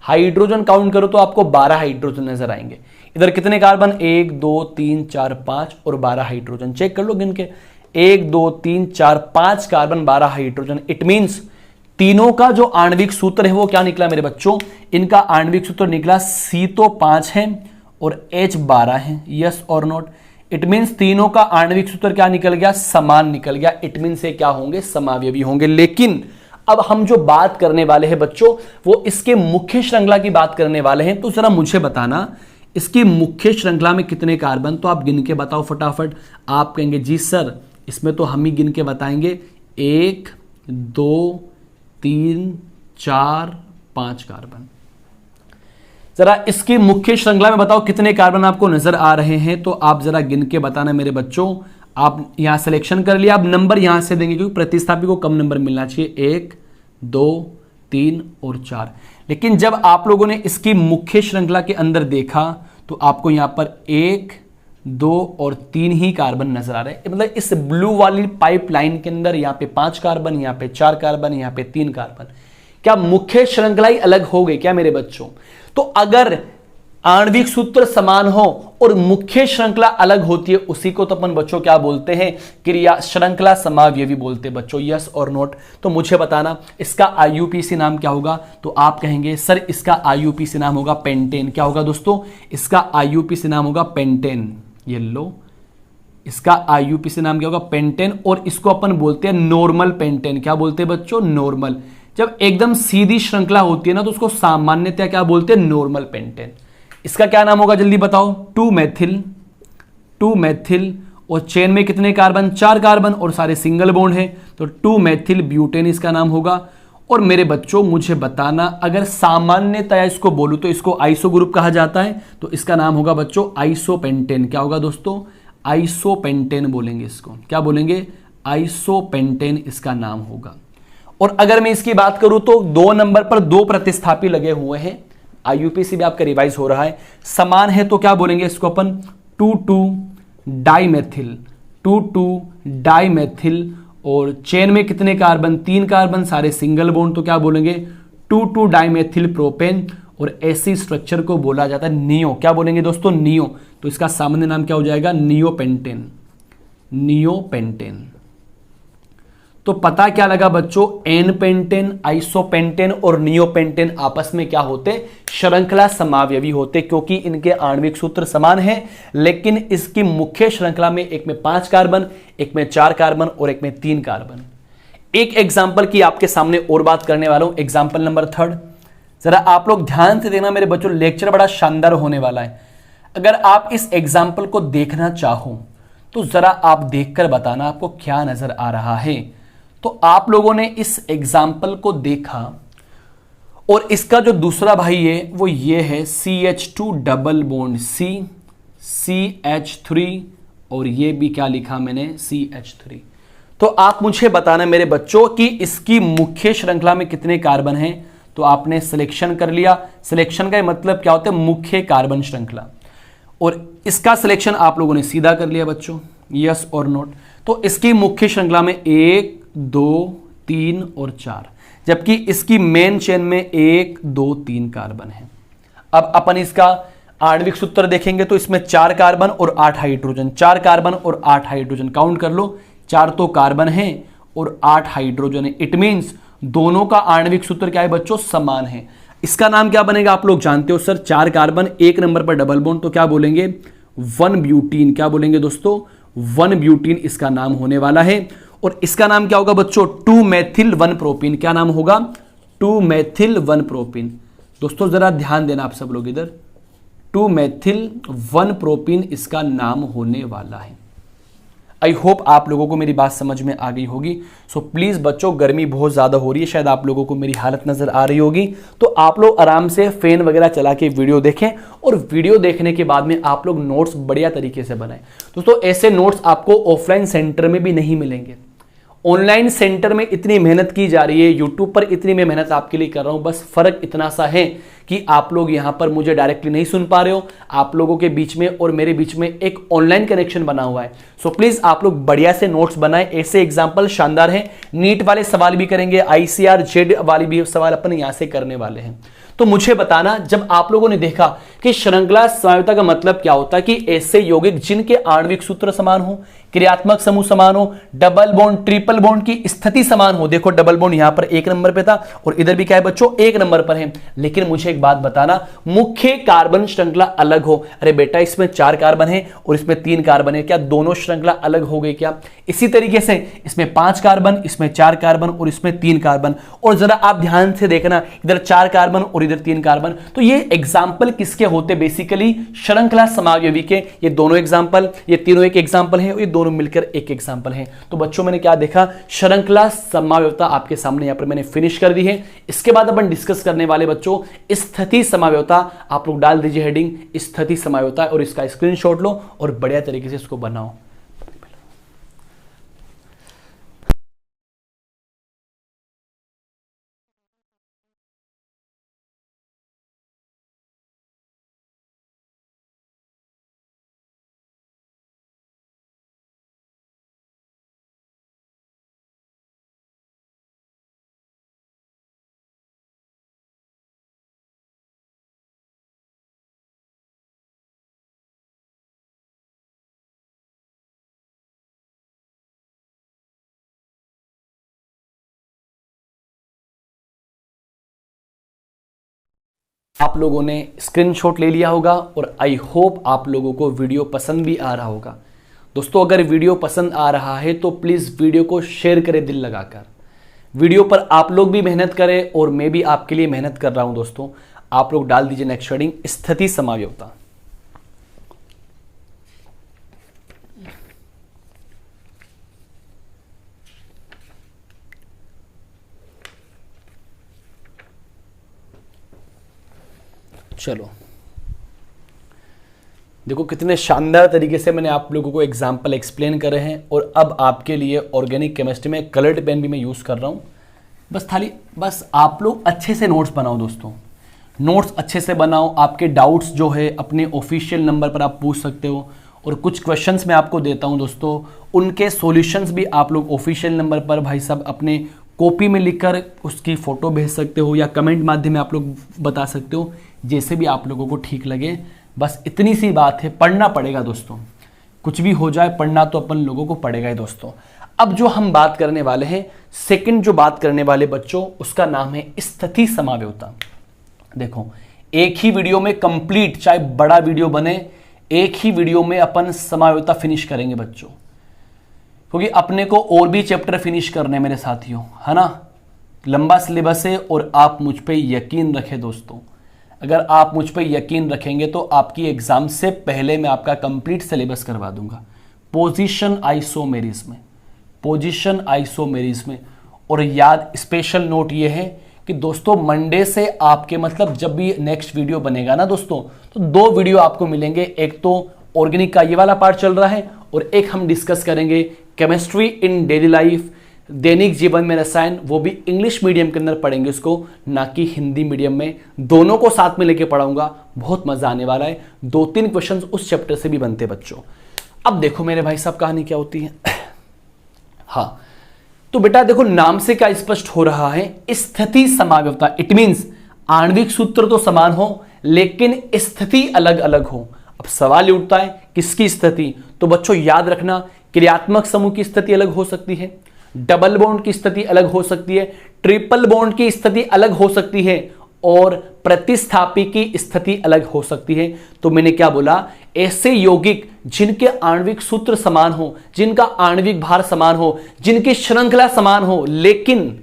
हाइड्रोजन काउंट करो तो आपको 12 हाइड्रोजन नजर आएंगे। इधर कितने कार्बन, 1 2 3 4 5 और 12 हाइड्रोजन, चेक कर लो गिन के, 1 2 3 4 5 कार्बन 12 हाइड्रोजन। इट मींस तीनों का जो आणविक सूत्र है वो क्या निकला मेरे बच्चों, इनका आणविक सूत्र निकला C तो 5 है और H 12 है। यस और नोट, इट मींस तीनों का आणविक सूत्र क्या निकल गया, समान निकल गया। इट मींस से क्या होंगे, समावयवी होंगे। लेकिन अब हम जो बात करने वाले हैं बच्चों, वो इसके मुख्य श्रृंखला की बात करने वाले हैं। तो जरा मुझे बताना इसकी मुख्य श्रृंखला में कितने कार्बन, तो आप गिन के बताओ फटाफट। आप कहेंगे जी सर इसमें तो हम ही गिन के बताएंगे, 1 2 3 4 5 कार्बन। जरा इसकी मुख्य श्रृंखला में बताओ कितने कार्बन आपको नजर आ रहे हैं, तो आप जरा गिन के बताना मेरे बच्चों। आप यहां सिलेक्शन कर लिया, आप नंबर यहां से देंगे क्योंकि प्रतिस्थापी को कम नंबर मिलना चाहिए, 1 2 3 और 4। लेकिन जब आप लोगों ने इसकी मुख्य श्रृंखला के अंदर देखा तो आपको यहां पर 1 2 और 3 ही कार्बन नजर आ रहे हैं। मतलब इस ब्लू वाली पाइपलाइन के अंदर यहां पे 5 कार्बन, यहां पे 4 कार्बन, यहां पे 3 कार्बन। क्या मुख्य श्रृंखला ही अलग हो गई क्या मेरे बच्चों? तो अगर आणविक सूत्र समान हो और मुख्य श्रृंखला अलग होती है, उसी को तो अपन बच्चों क्या बोलते हैं, क्रिया श्रृंखला समावयवी बोलते हैं बच्चों। यस और नोट, तो मुझे बताना इसका IUPAC नाम क्या होगा, तो आप कहेंगे सर इसका IUPAC नाम होगा पेंटेन। क्या होगा दोस्तों, इसका IUPAC नाम होगा पेंटेन। ये लो, इसका IUPAC नाम क्या होगा, पेंटेन। और इसको अपन बोलते हैं नॉर्मल पेंटेन। क्या बोलते हैं बच्चों, नॉर्मल। जब एकदम सीधी श्रृंखला होती है ना तो उसको सामान्यतया क्या बोलते हैं, नॉर्मल पेंटेन। इसका क्या नाम होगा जल्दी बताओ, 2 मेथिल और चेन में कितने कार्बन, 4 कार्बन और सारे सिंगल बॉन्ड है, तो 2 मेथिल ब्यूटेन इसका नाम होगा। और मेरे बच्चों मुझे बताना, अगर सामान्यतया इसको बोलूं तो इसको आइसो ग्रुप कहा जाता है, तो इसका नाम होगा बच्चों आइसोपेंटेन। क्या होगा दोस्तों, आइसोपेंटेन बोलेंगे इसको। क्या बोलेंगे, आइसोपेंटेन इसका नाम होगा। और अगर मैं इसकी बात करूं तो 2 नंबर पर 2 प्रतिस्थापी लगे हुए हैं। IUPAC भी आपका रिवाइज हो रहा है, समान है तो क्या बोलेंगे इसको अपन, 2 डाइमेथिल। और चेन में कितने कार्बन, 3 कार्बन, सारे सिंगल बॉन्ड, तो क्या बोलेंगे 2 डाइमेथिल प्रोपेन। और ऐसी स्ट्रक्चर को बोला जाता है नियो। क्या बोलेंगे दोस्तों, नियो। तो इसका सामान्य नाम क्या हो जाएगा, नियोपेंटेन। तो पता क्या लगा बच्चों, एन पेंटेन, आइसोपेंटेन और नियोपेंटेन आपस में क्या होते, श्रृंखला समावयवी होते, क्योंकि इनके आणविक सूत्र समान है। लेकिन इसकी मुख्य श्रृंखला में एक में 5 कार्बन, एक में 4 कार्बन और एक में 3 कार्बन। एक एग्जाम्पल की आपके सामने और बात करने वाला हूं, एग्जाम्पल नंबर 3। जरा आप लोग ध्यान से देखना मेरे बच्चों, लेक्चर बड़ा शानदार होने वाला है। अगर आप इस एग्जाम्पल को देखना चाहो तो जरा आप देखकर बताना आपको क्या नजर आ रहा है। तो आप लोगों ने इस एग्जाम्पल को देखा और इसका जो दूसरा भाई है वो ये है CH2 डबल बॉन्ड CH3 और ये भी क्या लिखा मैंने, CH3। तो आप मुझे बताना मेरे बच्चों कि इसकी मुख्य श्रृंखला में कितने कार्बन हैं। तो आपने सिलेक्शन कर लिया। सिलेक्शन का मतलब क्या होता है, मुख्य कार्बन श्रृंखला। और इसका सिलेक्शन आप लोगों ने सीधा कर लिया बच्चों। यस और नोट। तो इसकी मुख्य श्रृंखला में 1 2 3 और 4, जबकि इसकी मेन चेन में 1 2 3 कार्बन है। अब अपन इसका आणविक सूत्र देखेंगे तो इसमें 4 कार्बन और 8 हाइड्रोजन, 4 कार्बन और 8 हाइड्रोजन, काउंट कर लो, 4 तो कार्बन है और 8 हाइड्रोजन है। इट मींस दोनों का आणविक सूत्र क्या है बच्चों, समान है। इसका नाम क्या बनेगा आप लोग जानते हो सर, 4 कार्बन 1 नंबर पर डबल बॉन्ड, तो क्या बोलेंगे 1 ब्यूटीन। क्या बोलेंगे दोस्तों, 1 ब्यूटीन इसका नाम होने वाला है। और इसका नाम क्या होगा बच्चों, 2 मेथिल 1 प्रोपीन। क्या नाम होगा, 2 मेथिल 1 प्रोपीन। दोस्तों जरा ध्यान देना आप सब लोग इधर, 2 मेथिल 1 प्रोपीन इसका नाम होने वाला है। आई होप आप लोगों को मेरी बात समझ में आ गई होगी। सो प्लीज बच्चों, गर्मी बहुत ज्यादा हो रही है, शायद आप लोगों को मेरी हालत नजर आ रही होगी, तो आप लोग आराम से फैन वगैरह चला के वीडियो देखें और वीडियो देखने के बाद में आप लोग नोट्स बढ़िया तरीके से बनाएं। दोस्तों ऐसे नोट्स आपको ऑफलाइन सेंटर में भी नहीं मिलेंगे, ऑनलाइन सेंटर में इतनी मेहनत की जा रही है, यूट्यूब पर इतनी मैं मेहनत आपके लिए कर रहा हूं, बस फर्क इतना सा है कि आप लोग यहां पर मुझे डायरेक्टली नहीं सुन पा रहे हो, आप लोगों के बीच में और मेरे बीच में एक ऑनलाइन कनेक्शन बना हुआ है। सो प्लीज आप लोग बढ़िया से नोट्स बनाएं, ऐसे एग्जाम्पल शानदार हैं, नीट वाले सवाल भी करेंगे, ICR जेड वाली भी सवाल अपन यहां से करने वाले हैं। तो मुझे बताना, जब आप लोगों ने देखा कि श्रृंखला समायोजकता का मतलब क्या होता है, कि ऐसे यौगिक जिनके आणविक सूत्र समान हो, क्रियात्मक समूह समान हो, डबल बॉन्ड ट्रिपल बॉन्ड की स्थिति समान हो। देखो डबल बॉन्ड यहां पर 1 नंबर पे था और इधर भी क्या है बच्चों 1 नंबर पर है, लेकिन मुझे एक बात बताना, मुख्य कार्बन श्रृंखला अलग हो। अरे बेटा इसमें 4 कार्बन है और इसमें 3 कार्बन है, क्या दोनों श्रृंखला अलग हो गई क्या? इसी तरीके से इसमें 5 कार्बन, इसमें 4 कार्बन और इसमें 3 कार्बन, और जरा आप ध्यान से देखना, इधर 4 कार्बन और इधर 3 कार्बन। तो ये एग्जाम्पल किसके होते, बेसिकली श्रृंखला समावयवी के। ये दोनों एग्जाम्पल, ये तीनों एक एग्जाम्पल है और ये दोनों मिलकर एक एग्जाम्पल है। तो बच्चों मैंने क्या देखा, श्रृंखला समावयवता आपके सामने यहां पर मैंने फिनिश कर दी है। इसके बाद अपन डिस्कस करने वाले बच्चों स्थिति समावयवता। आप लोग डाल दीजिए हेडिंग स्थिति समावयवता और इसका स्क्रीनशॉट लो और बढ़िया तरीके से इसको बनाओ। आप लोगों ने स्क्रीनशॉट ले लिया होगा और आई होप आप लोगों को वीडियो पसंद भी आ रहा होगा। दोस्तों अगर वीडियो पसंद आ रहा है तो प्लीज़ वीडियो को शेयर करें दिल लगाकर। वीडियो पर आप लोग भी मेहनत करें और मैं भी आपके लिए मेहनत कर रहा हूं। दोस्तों आप लोग डाल दीजिए नेक्स्ट हेडिंग स्थिति समावयवता। चलो देखो कितने शानदार तरीके से मैंने आप लोगों को एग्जाम्पल एक्सप्लेन करे हैं और अब आपके लिए ऑर्गेनिक केमिस्ट्री में कलर्ड पेन भी मैं यूज़ कर रहा हूँ। बस आप लोग अच्छे से नोट्स बनाओ दोस्तों, नोट्स अच्छे से बनाओ। आपके डाउट्स जो है अपने ऑफिशियल नंबर पर आप पूछ सकते हो और कुछ क्वेश्चंस मैं आपको देता हूँ दोस्तों, उनके सॉल्यूशंस भी आप लोग ऑफिशियल नंबर पर भाई साहब अपने कॉपी में लिखकर उसकी फ़ोटो भेज सकते हो या कमेंट माध्यम में आप लोग बता सकते हो, जैसे भी आप लोगों को ठीक लगे। बस इतनी सी बात है, पढ़ना पड़ेगा दोस्तों, कुछ भी हो जाए पढ़ना तो अपन लोगों को पड़ेगा ही दोस्तों। अब जो हम बात करने वाले हैं, सेकंड जो बात करने वाले बच्चों, उसका नाम है स्थिति समावयवता। देखो एक ही वीडियो में कंप्लीट, चाहे बड़ा वीडियो बने, एक ही वीडियो में अपन समावयवता फिनिश करेंगे बच्चों, क्योंकि अपने को और भी चैप्टर फिनिश करने मेरे साथियों, है ना। लंबा सिलेबस है और आप मुझ पे यकीन रखें दोस्तों, अगर आप मुझ पे यकीन रखेंगे तो आपकी एग्जाम से पहले मैं आपका कंप्लीट सिलेबस करवा दूंगा। पोजीशन आइसोमेरिज्म में, पोजीशन आइसोमेरिज्म में। और याद स्पेशल नोट ये है कि दोस्तों मंडे से आपके मतलब जब भी नेक्स्ट वीडियो बनेगा ना दोस्तों, तो 2 वीडियो आपको मिलेंगे। एक तो ऑर्गेनिक का ये वाला पार्ट चल रहा है और एक हम डिस्कस करेंगे केमिस्ट्री इन डेली लाइफ, दैनिक जीवन में रसायन, वो भी इंग्लिश मीडियम के अंदर पढ़ेंगे उसको, ना कि हिंदी मीडियम में। दोनों को साथ में लेके पढ़ाऊंगा, बहुत मजा आने वाला है। 2-3 क्वेश्चंस उस चैप्टर से भी बनते बच्चों। अब देखो मेरे भाई साहब कहानी क्या होती है। हाँ, तो बेटा देखो नाम से क्या स्पष्ट हो रहा है, स्थिति समावयवता। इट मींस आणविक सूत्र तो समान हो लेकिन स्थिति अलग अलग हो। अब सवाल ये उठता है किसकी स्थिति, तो बच्चों याद रखना क्रियात्मक समूह की स्थिति अलग हो सकती है, डबल बॉन्ड की स्थिति अलग हो सकती है, ट्रिपल बॉन्ड की स्थिति अलग हो सकती है और प्रतिस्थापी की स्थिति अलग हो सकती है। तो मैंने क्या बोला, ऐसे यौगिक जिनके आणविक सूत्र समान हो, जिनका आणविक भार समान हो, जिनकी श्रृंखला समान हो लेकिन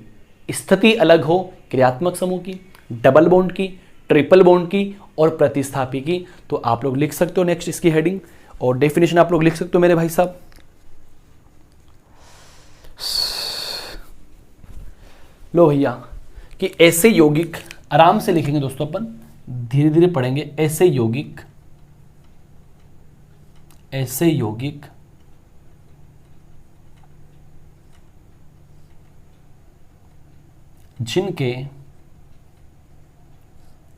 स्थिति अलग हो, क्रियात्मक समूह की, डबल बॉन्ड की, ट्रिपल बॉन्ड की और प्रतिस्थापी की। तो आप लोग लिख सकते हो नेक्स्ट इसकी हेडिंग और डेफिनेशन आप लोग लिख सकते हो मेरे भाई साहब। लो भैया कि ऐसे यौगिक, आराम से लिखेंगे दोस्तों, अपन धीरे धीरे पढ़ेंगे। ऐसे यौगिक जिनके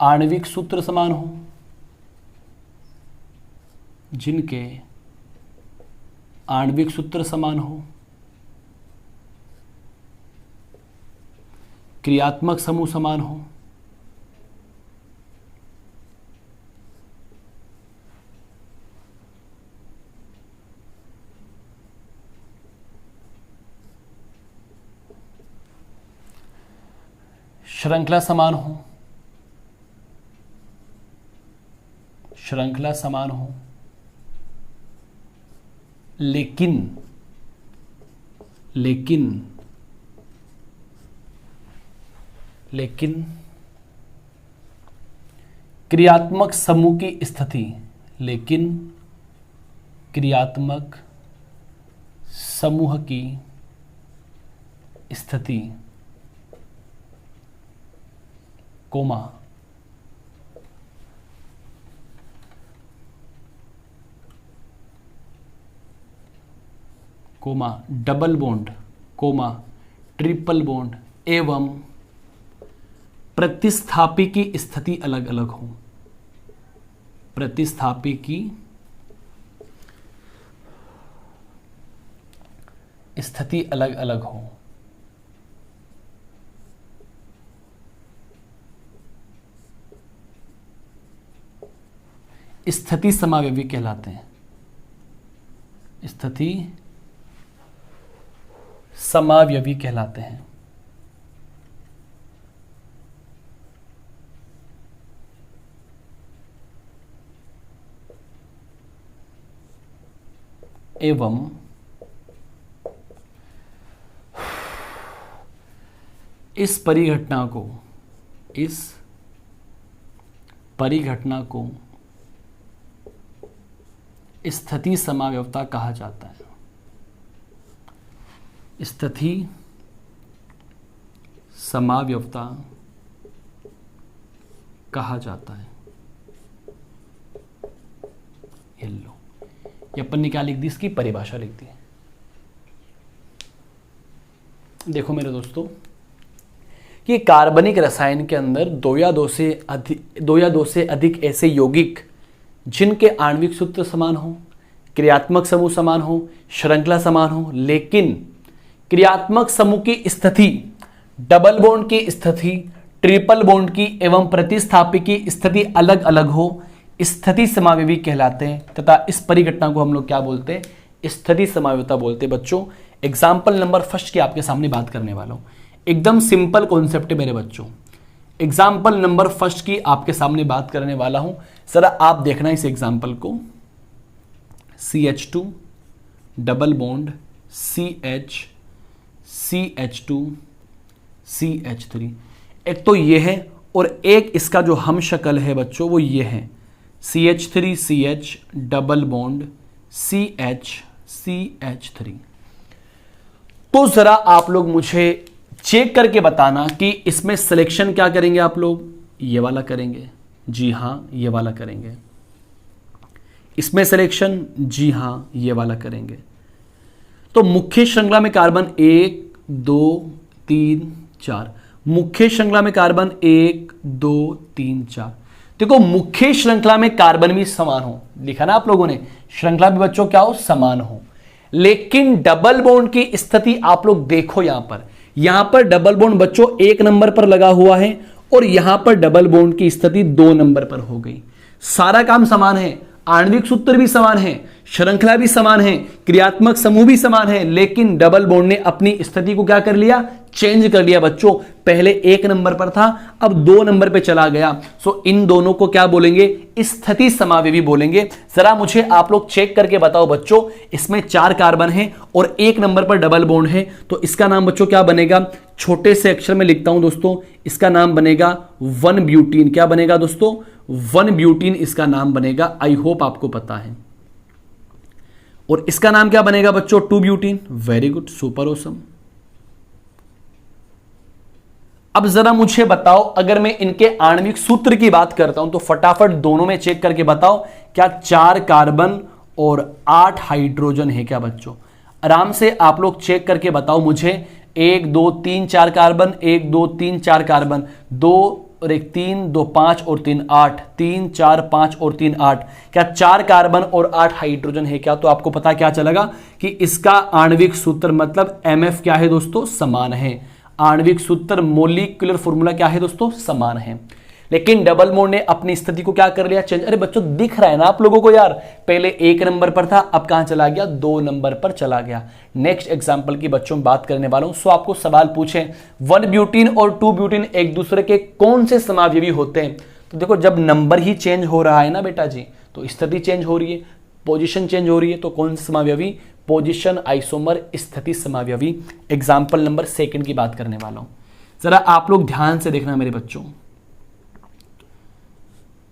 आणविक सूत्र समान हो, जिनके आणविक सूत्र समान हो, क्रियात्मक समूह समान हो, श्रृंखला समान हो, श्रृंखला समान हो लेकिन क्रियात्मक समूह की स्थिति, लेकिन क्रियात्मक समूह की स्थिति comma double bond, triple bond एवं प्रतिस्थापी की स्थिति अलग अलग हो, प्रतिस्थापी की स्थिति अलग अलग हो। स्थिति समावयवी कहलाते हैं, स्थिति समावयवी कहलाते हैं। एवं इस परिघटना को स्थिति समावयवता कहा जाता है। स्थिति समावयवता कहा जाता है। ये लो, ये अपन ने क्या लिख दी, इसकी परिभाषा लिख दी। देखो मेरे दोस्तों कि कार्बनिक रसायन के अंदर दो या दो से अधिक ऐसे यौगिक जिनके आणविक सूत्र समान हो, क्रियात्मक समूह समान हो, श्रृंखला समान हो लेकिन क्रियात्मक समूह की स्थिति, डबल बॉन्ड की स्थिति, ट्रिपल बॉन्ड की एवं प्रतिस्थापी की स्थिति अलग अलग हो, स्थिति समावयवी कहलाते हैं। तथा इस परिघटना को हम लोग क्या बोलते हैं, स्थिति समावयवता बोलते हैं। बच्चों एग्जाम्पल नंबर फर्स्ट की आपके सामने बात करने वाला हूं, एकदम सिंपल कॉन्सेप्ट है मेरे बच्चों। एग्जाम्पल नंबर फर्स्ट की आपके सामने बात करने वाला हूं, जरा आप देखना इस एग्जाम्पल को। CH2 double bond CH, CH2 CH3, एक तो ये है और एक इसका जो हम शक्ल है बच्चों वो ये है CH3 CH double bond CH CH3। तो जरा आप लोग मुझे चेक करके बताना कि इसमें सिलेक्शन क्या करेंगे आप लोग, ये वाला करेंगे, जी हां ये वाला करेंगे। इसमें सिलेक्शन, जी हां ये वाला करेंगे। तो मुख्य श्रृंखला में कार्बन 1 2 3 4, मुख्य श्रृंखला में कार्बन 1 2 3 4। देखो मुख्य श्रृंखला में कार्बन भी समान हो, लिखा ना आप लोगों ने, श्रृंखला भी बच्चों क्या हो, समान हो। लेकिन डबल बॉन्ड की स्थिति आप लोग देखो, यहां पर डबल बॉन्ड बच्चों 1 नंबर पर लगा हुआ है और यहां पर डबल बॉन्ड की स्थिति 2 नंबर पर हो गई। सारा काम समान है, आणविक सूत्र भी समान है, श्रृंखला भी समान है, क्रियात्मक समूह भी समान है, लेकिन डबल बॉन्ड ने अपनी स्थिति को क्या कर लिया, चेंज कर लिया बच्चों। पहले 1 नंबर पर था, अब 2 नंबर पे चला गया। सो इन दोनों को क्या बोलेंगे, स्थिति समावेवी बोलेंगे। जरा मुझे आप लोग चेक करके बताओ बच्चों, इसमें 4 कार्बन है और 1 नंबर पर डबल बॉन्ड है, तो इसका नाम बच्चों क्या बनेगा, छोटे से अक्षर में लिखता हूं दोस्तों, इसका नाम बनेगा 1 ब्यूटीन। क्या बनेगा दोस्तों, 1 ब्यूटीन इसका नाम बनेगा। आई होप आपको पता है। और इसका नाम क्या बनेगा बच्चों, 2 butene. Very good, super awesome. अब जरा मुझे बताओ, अगर मैं इनके आणविक सूत्र की बात करता हूं तो फटाफट दोनों में चेक करके बताओ, क्या 4 कार्बन और 8 हाइड्रोजन है क्या बच्चों? आराम से आप लोग चेक करके बताओ मुझे। 1 2 3 4 कार्बन, 1 2 3 4 कार्बन, 2 और 1 3, 2 5 और 3 8, 3 4 5 और 3 8। क्या 4 कार्बन और 8 हाइड्रोजन है क्या? तो आपको पता क्या चलेगा कि इसका आणविक सूत्र मतलब MF क्या है दोस्तों, समान है। आणविक सूत्र मोलिकुलर फॉर्मूला क्या है दोस्तों, समान है। लेकिन डबल बॉन्ड ने अपनी स्थिति को क्या कर लिया, चेंज। अरे बच्चों दिख रहा है ना आप लोगों को यार, पहले 1 नंबर पर था, अब कहां चला गया, 2 नंबर पर चला गया। नेक्स्ट एग्जांपल की बच्चों में बात करने वाला हूं। सो आपको सवाल पूछे 1 ब्यूटीन और 2 ब्यूटीन एक दूसरे के कौन से समावयवी होते हैं? तो देखो, जब नंबर ही चेंज हो रहा है ना बेटा जी, तो स्थिति चेंज हो रही है, पोजीशन चेंज हो रही है, तो कौन से समावयवी, पोजीशन आइसोमर स्थिति समावयवी। एग्जाम्पल नंबर 2 की बात करने वाला हूं, जरा आप लोग ध्यान से देखना मेरे बच्चों।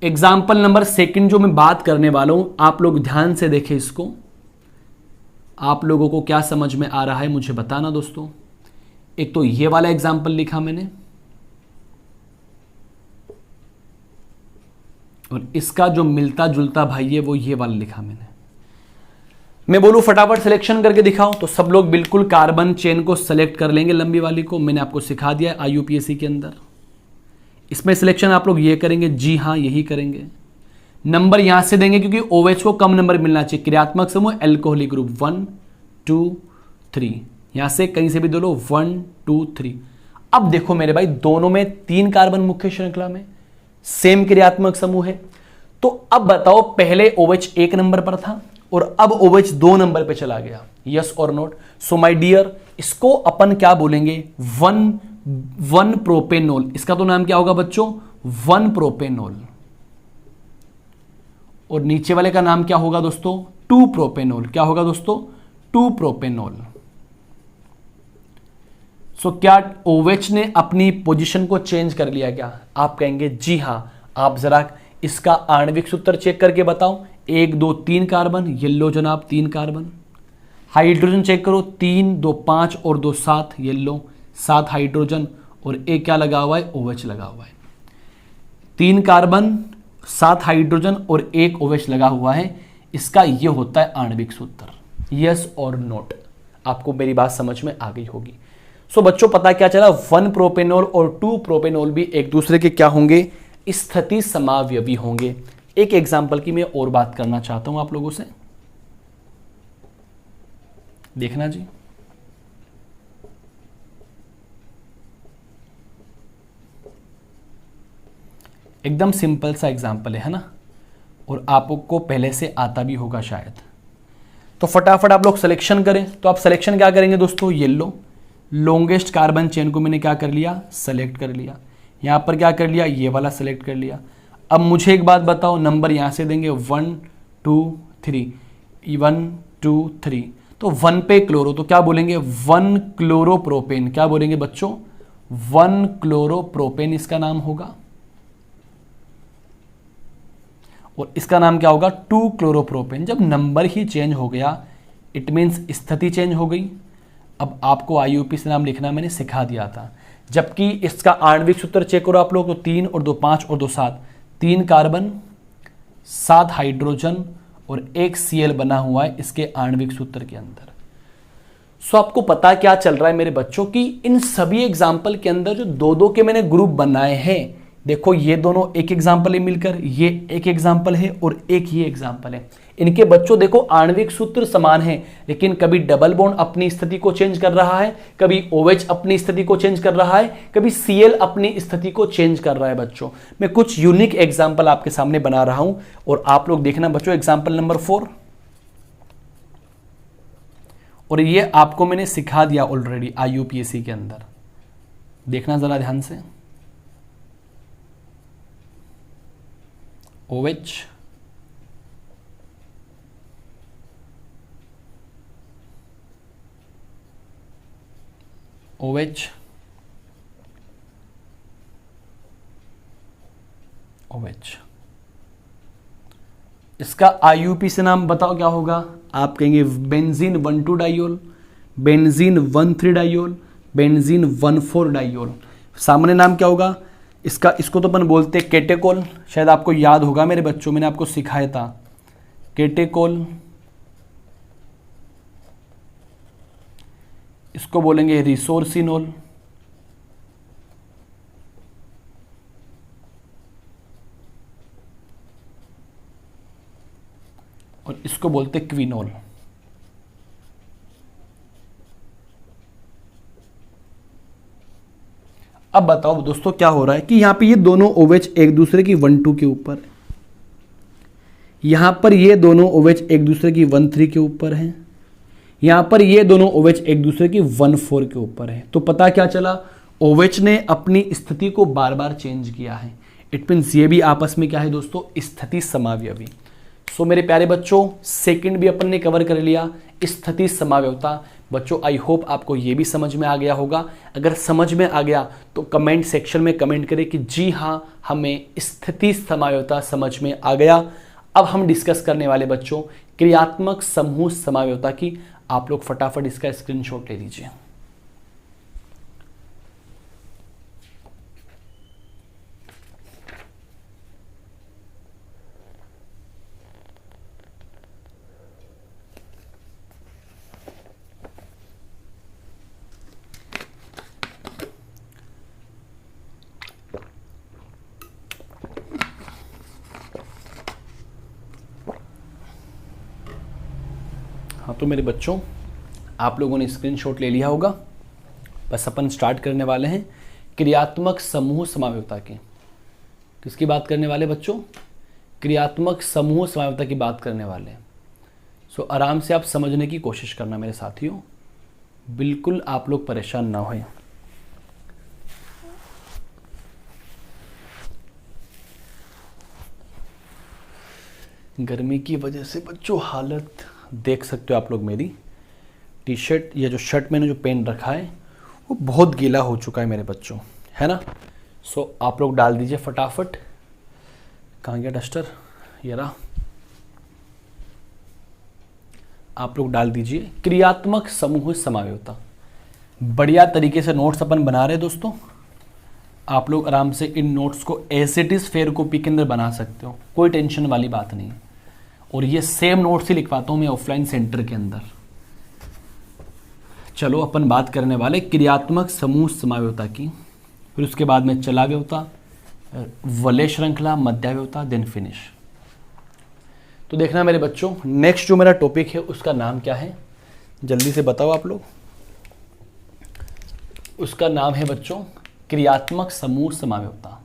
एग्जाम्पल नंबर 2 जो मैं बात करने वाला हूं, आप लोग ध्यान से देखें इसको। आप लोगों को क्या समझ में आ रहा है मुझे बताना दोस्तों। एक तो ये वाला एग्जाम्पल लिखा मैंने, और इसका जो मिलता जुलता भाई है वो ये वाला लिखा मैंने। मैं बोलूं फटाफट सिलेक्शन करके दिखाओ, तो सब लोग बिल्कुल कार्बन चेन को सेलेक्ट कर लेंगे, लंबी वाली को। मैंने आपको सिखा दिया IUPAC के अंदर। इसमें सिलेक्शन आप लोग ये करेंगे, जी हाँ यही करेंगे। नंबर यहां से देंगे क्योंकि OH को कम नंबर मिलना चाहिए। क्रियात्मक समूह एल्कोहलिक ग्रुप 1 2 3, यहां से कहीं से भी दे लो 1 2 3। अब देखो मेरे भाई, दोनों में 3 कार्बन मुख्य श्रृंखला में, सेम क्रियात्मक समूह है। तो अब बताओ, पहले OH 1 नंबर पर था और अब OH 2 नंबर पे चला गया, यस और नोट? सो माय डियर, इसको अपन क्या बोलेंगे, 1 प्रोपेनॉल। इसका तो नाम क्या होगा बच्चों, 1 प्रोपेनॉल। और नीचे वाले का नाम क्या होगा दोस्तों, 2 प्रोपेनॉल। क्या होगा दोस्तों, 2 प्रोपेनॉल। सो क्या OH ने अपनी पोजीशन को चेंज कर लिया क्या? आप कहेंगे जी हां। आप जरा इसका आणविक सूत्र चेक करके बताओ। 1 2 3 कार्बन, येलो जनाब 3 कार्बन। हाइड्रोजन चेक करो, 3 2 5 और 2 7, येलो 7 हाइड्रोजन। और एक क्या लगा हुआ है, OH लगा हुआ है। 3 कार्बन 7 हाइड्रोजन और 1 OH लगा हुआ है। इसका ये होता है आणविक सूत्र, यस और नोट? आपको मेरी बात समझ में आ गई होगी। सो बच्चों पता क्या चला, 1 प्रोपेनॉल और 2 प्रोपेनॉल भी एक दूसरे के क्या होंगे, स्थिति समावयवी होंगे। एक एग्जाम्पल की मैं और बात करना चाहता हूं आप लोगों से, देखना जी। एकदम सिंपल सा एग्जाम्पल है ना, और आपको पहले से आता भी होगा शायद। तो फटाफट आप लोग सिलेक्शन करें। तो आप सिलेक्शन क्या करेंगे दोस्तों, येलो लॉन्गेस्ट कार्बन चेन को मैंने क्या कर लिया, सेलेक्ट कर लिया। यहां पर क्या कर लिया, ये वाला सेलेक्ट कर लिया। अब मुझे एक बात बताओ, नंबर यहां से देंगे 1 2 3, 1 2 3। तो 1 पे क्लोरो, तो क्या बोलेंगे, 1 क्लोरोप्रोपेन। क्या बोलेंगे बच्चों, 1 क्लोरोप्रोपेन इसका नाम होगा। और इसका नाम क्या होगा, 2 क्लोरोप्रोपेन। जब नंबर ही चेंज हो गया, इट मीन्स स्थिति चेंज हो गई। अब आपको IUP से नाम लिखना मैंने सिखा दिया था। जबकि इसका आणविक सूत्र चेक करो आप लोग, तो 3 और 2 5 और 2 7, 3 कार्बन 7 हाइड्रोजन और 1 Cl बना हुआ है इसके आणविक सूत्र के अंदर। सो आपको पता क्या चल रहा है मेरे बच्चों की इन सभी एग्जाम्पल के अंदर जो 2-2 के मैंने ग्रुप बनाए हैं, देखो ये दोनों एक एग्जाम्पल है मिलकर, ये एक एग्जाम्पल है और एक ये एग्जाम्पल है। इनके बच्चों देखो आणविक सूत्र समान है, लेकिन कभी डबल बॉन्ड अपनी स्थिति को चेंज कर रहा है, कभी OH अपनी स्थिति को चेंज कर रहा है, कभी Cl अपनी स्थिति को चेंज कर रहा है। बच्चों मैं कुछ यूनिक एग्जाम्पल आपके सामने बना रहा हूं और आप लोग देखना बच्चों। एग्जाम्पल नंबर 4, और ये आपको मैंने सिखा दिया ऑलरेडी IUPAC के अंदर, देखना जरा ध्यान से। OH OH OH, इसका IUP से नाम बताओ क्या होगा? आप कहेंगे बेंजीन 1,2 डाइयोल, बेंजीन 1,3 डाइयोल, बेंजीन 1,4 डाइयोल। सामान्य नाम क्या होगा इसका? इसको तो अपन बोलते हैं केटेकोल, शायद आपको याद होगा मेरे बच्चों, मैंने आपको सिखाया था केटेकोल। इसको बोलेंगे रिसोर्सिनोल, और इसको बोलते क्विनोल। अब बताओ दोस्तों क्या हो रहा है कि यहां पे ये दोनों OH एक दूसरे की 1,2 के ऊपर है, यहां पर ये दोनों OH एक दूसरे की 1,3 के ऊपर है, यहां पर ये दोनों OH एक दूसरे की 1,4 के ऊपर है। तो पता क्या चला? OH ने अपनी स्थिति को बार बार चेंज किया है। इट मीन्स ये भी आपस में क्या है दोस्तों? स्थिति समावयवी। सो मेरे प्यारे बच्चों, सेकंड भी अपन ने कवर कर लिया, स्थिति समावयवता। बच्चों आई होप आपको ये भी समझ में आ गया होगा। अगर समझ में आ गया तो कमेंट सेक्शन में कमेंट करें कि जी हाँ, हमें स्थिति समावयवता समझ में आ गया। अब हम डिस्कस करने वाले बच्चों क्रियात्मक समूह समावयवता की। आप लोग फटाफट इसका स्क्रीनशॉट ले लीजिए। हाँ तो मेरे बच्चों, आप लोगों ने स्क्रीनशॉट ले लिया होगा। बस अपन स्टार्ट करने वाले हैं क्रियात्मक समूह समावयवता की। किसकी बात करने वाले बच्चों? क्रियात्मक समूह समावयवता की बात करने वाले। सो आराम से आप समझने की कोशिश करना मेरे साथियों, बिल्कुल आप लोग परेशान ना हों। गर्मी की वजह से बच्चों हालत देख सकते हो आप लोग। मेरी टी शर्ट या जो शर्ट मैंने जो पहन रखा है वो बहुत गीला हो चुका है मेरे बच्चों, है ना। सो आप लोग डाल दीजिए फटाफट। कहाँ गया डस्टर? ये रहा। आप लोग डाल दीजिए क्रियात्मक समूह समावयवता। बढ़िया तरीके से नोट्स अपन बना रहे हैं दोस्तों। आप लोग आराम से इन नोट्स को as it is fair copy के अंदर बना सकते हो, कोई टेंशन वाली बात नहीं है। और ये सेम नोट्स ही लिखवाता हूँ मैं ऑफलाइन सेंटर के अंदर। चलो अपन बात करने वाले क्रियात्मक समूह समावयवता की, फिर उसके बाद में चलावयवता, वलय श्रृंखला, मध्यावयवता, देन फिनिश। तो देखना मेरे बच्चों, नेक्स्ट जो मेरा टॉपिक है उसका नाम क्या है, जल्दी से बताओ आप लोग। उसका नाम है बच्चों क्रियात्मक समूह समावयवता।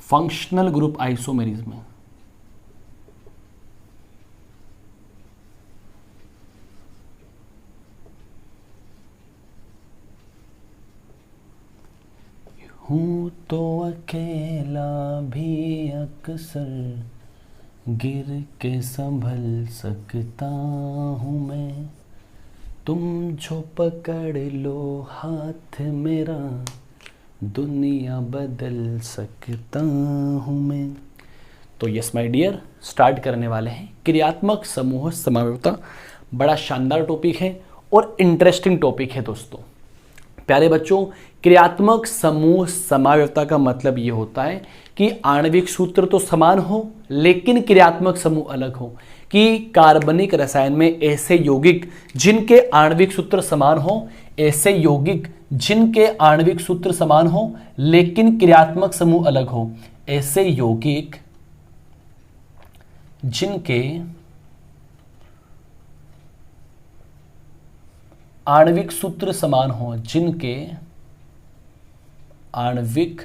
फंक्शनल ग्रुप आइसोमेरिज्म में हूँ तो अकेला भी अक्सर, गिर के संभल सकता हूँ मैं, तुम जो पकड़ लो हाथ मेरा, दुनिया बदल सकता हूँ मैं। तो यस माय डियर, स्टार्ट करने वाले हैं क्रियात्मक समूह समावयवता। बड़ा शानदार टॉपिक है और इंटरेस्टिंग टॉपिक है दोस्तों। प्यारे बच्चों, क्रियात्मक समूह समावयवता का मतलब ये होता है कि आणविक सूत्र तो समान हो लेकिन क्रियात्मक समूह अलग हो। कि कार्बनिक रसायन में ऐसे यौगिक जिनके आणविक सूत्र समान हो, ऐसे यौगिक जिनके आणविक सूत्र समान हो लेकिन क्रियात्मक समूह अलग हो, ऐसे यौगिक जिनके आणविक सूत्र समान हो, जिनके आणविक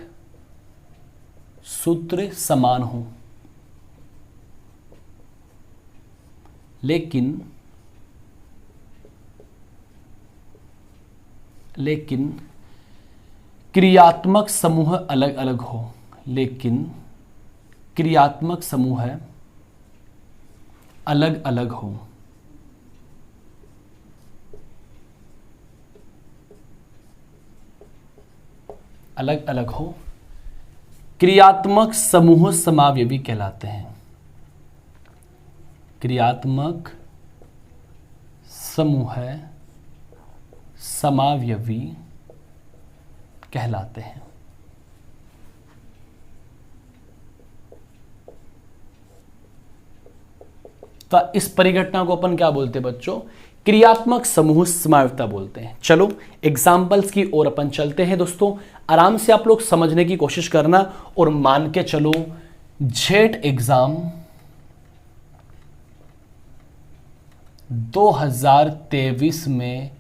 सूत्र समान हो लेकिन क्रियात्मक समूह अलग अलग हो, लेकिन क्रियात्मक समूह अलग अलग हो। अलग अलग हो, क्रियात्मक समूह समावयवी कहलाते हैं। क्रियात्मक समूह समावयवी कहलाते हैं। तो इस परिघटना को अपन क्या बोलते हैं बच्चों? क्रियात्मक समूह समावयवता बोलते हैं। चलो एग्जाम्पल्स की ओर अपन चलते हैं दोस्तों। आराम से आप लोग समझने की कोशिश करना और मान के चलो जेट एग्जाम 2023 में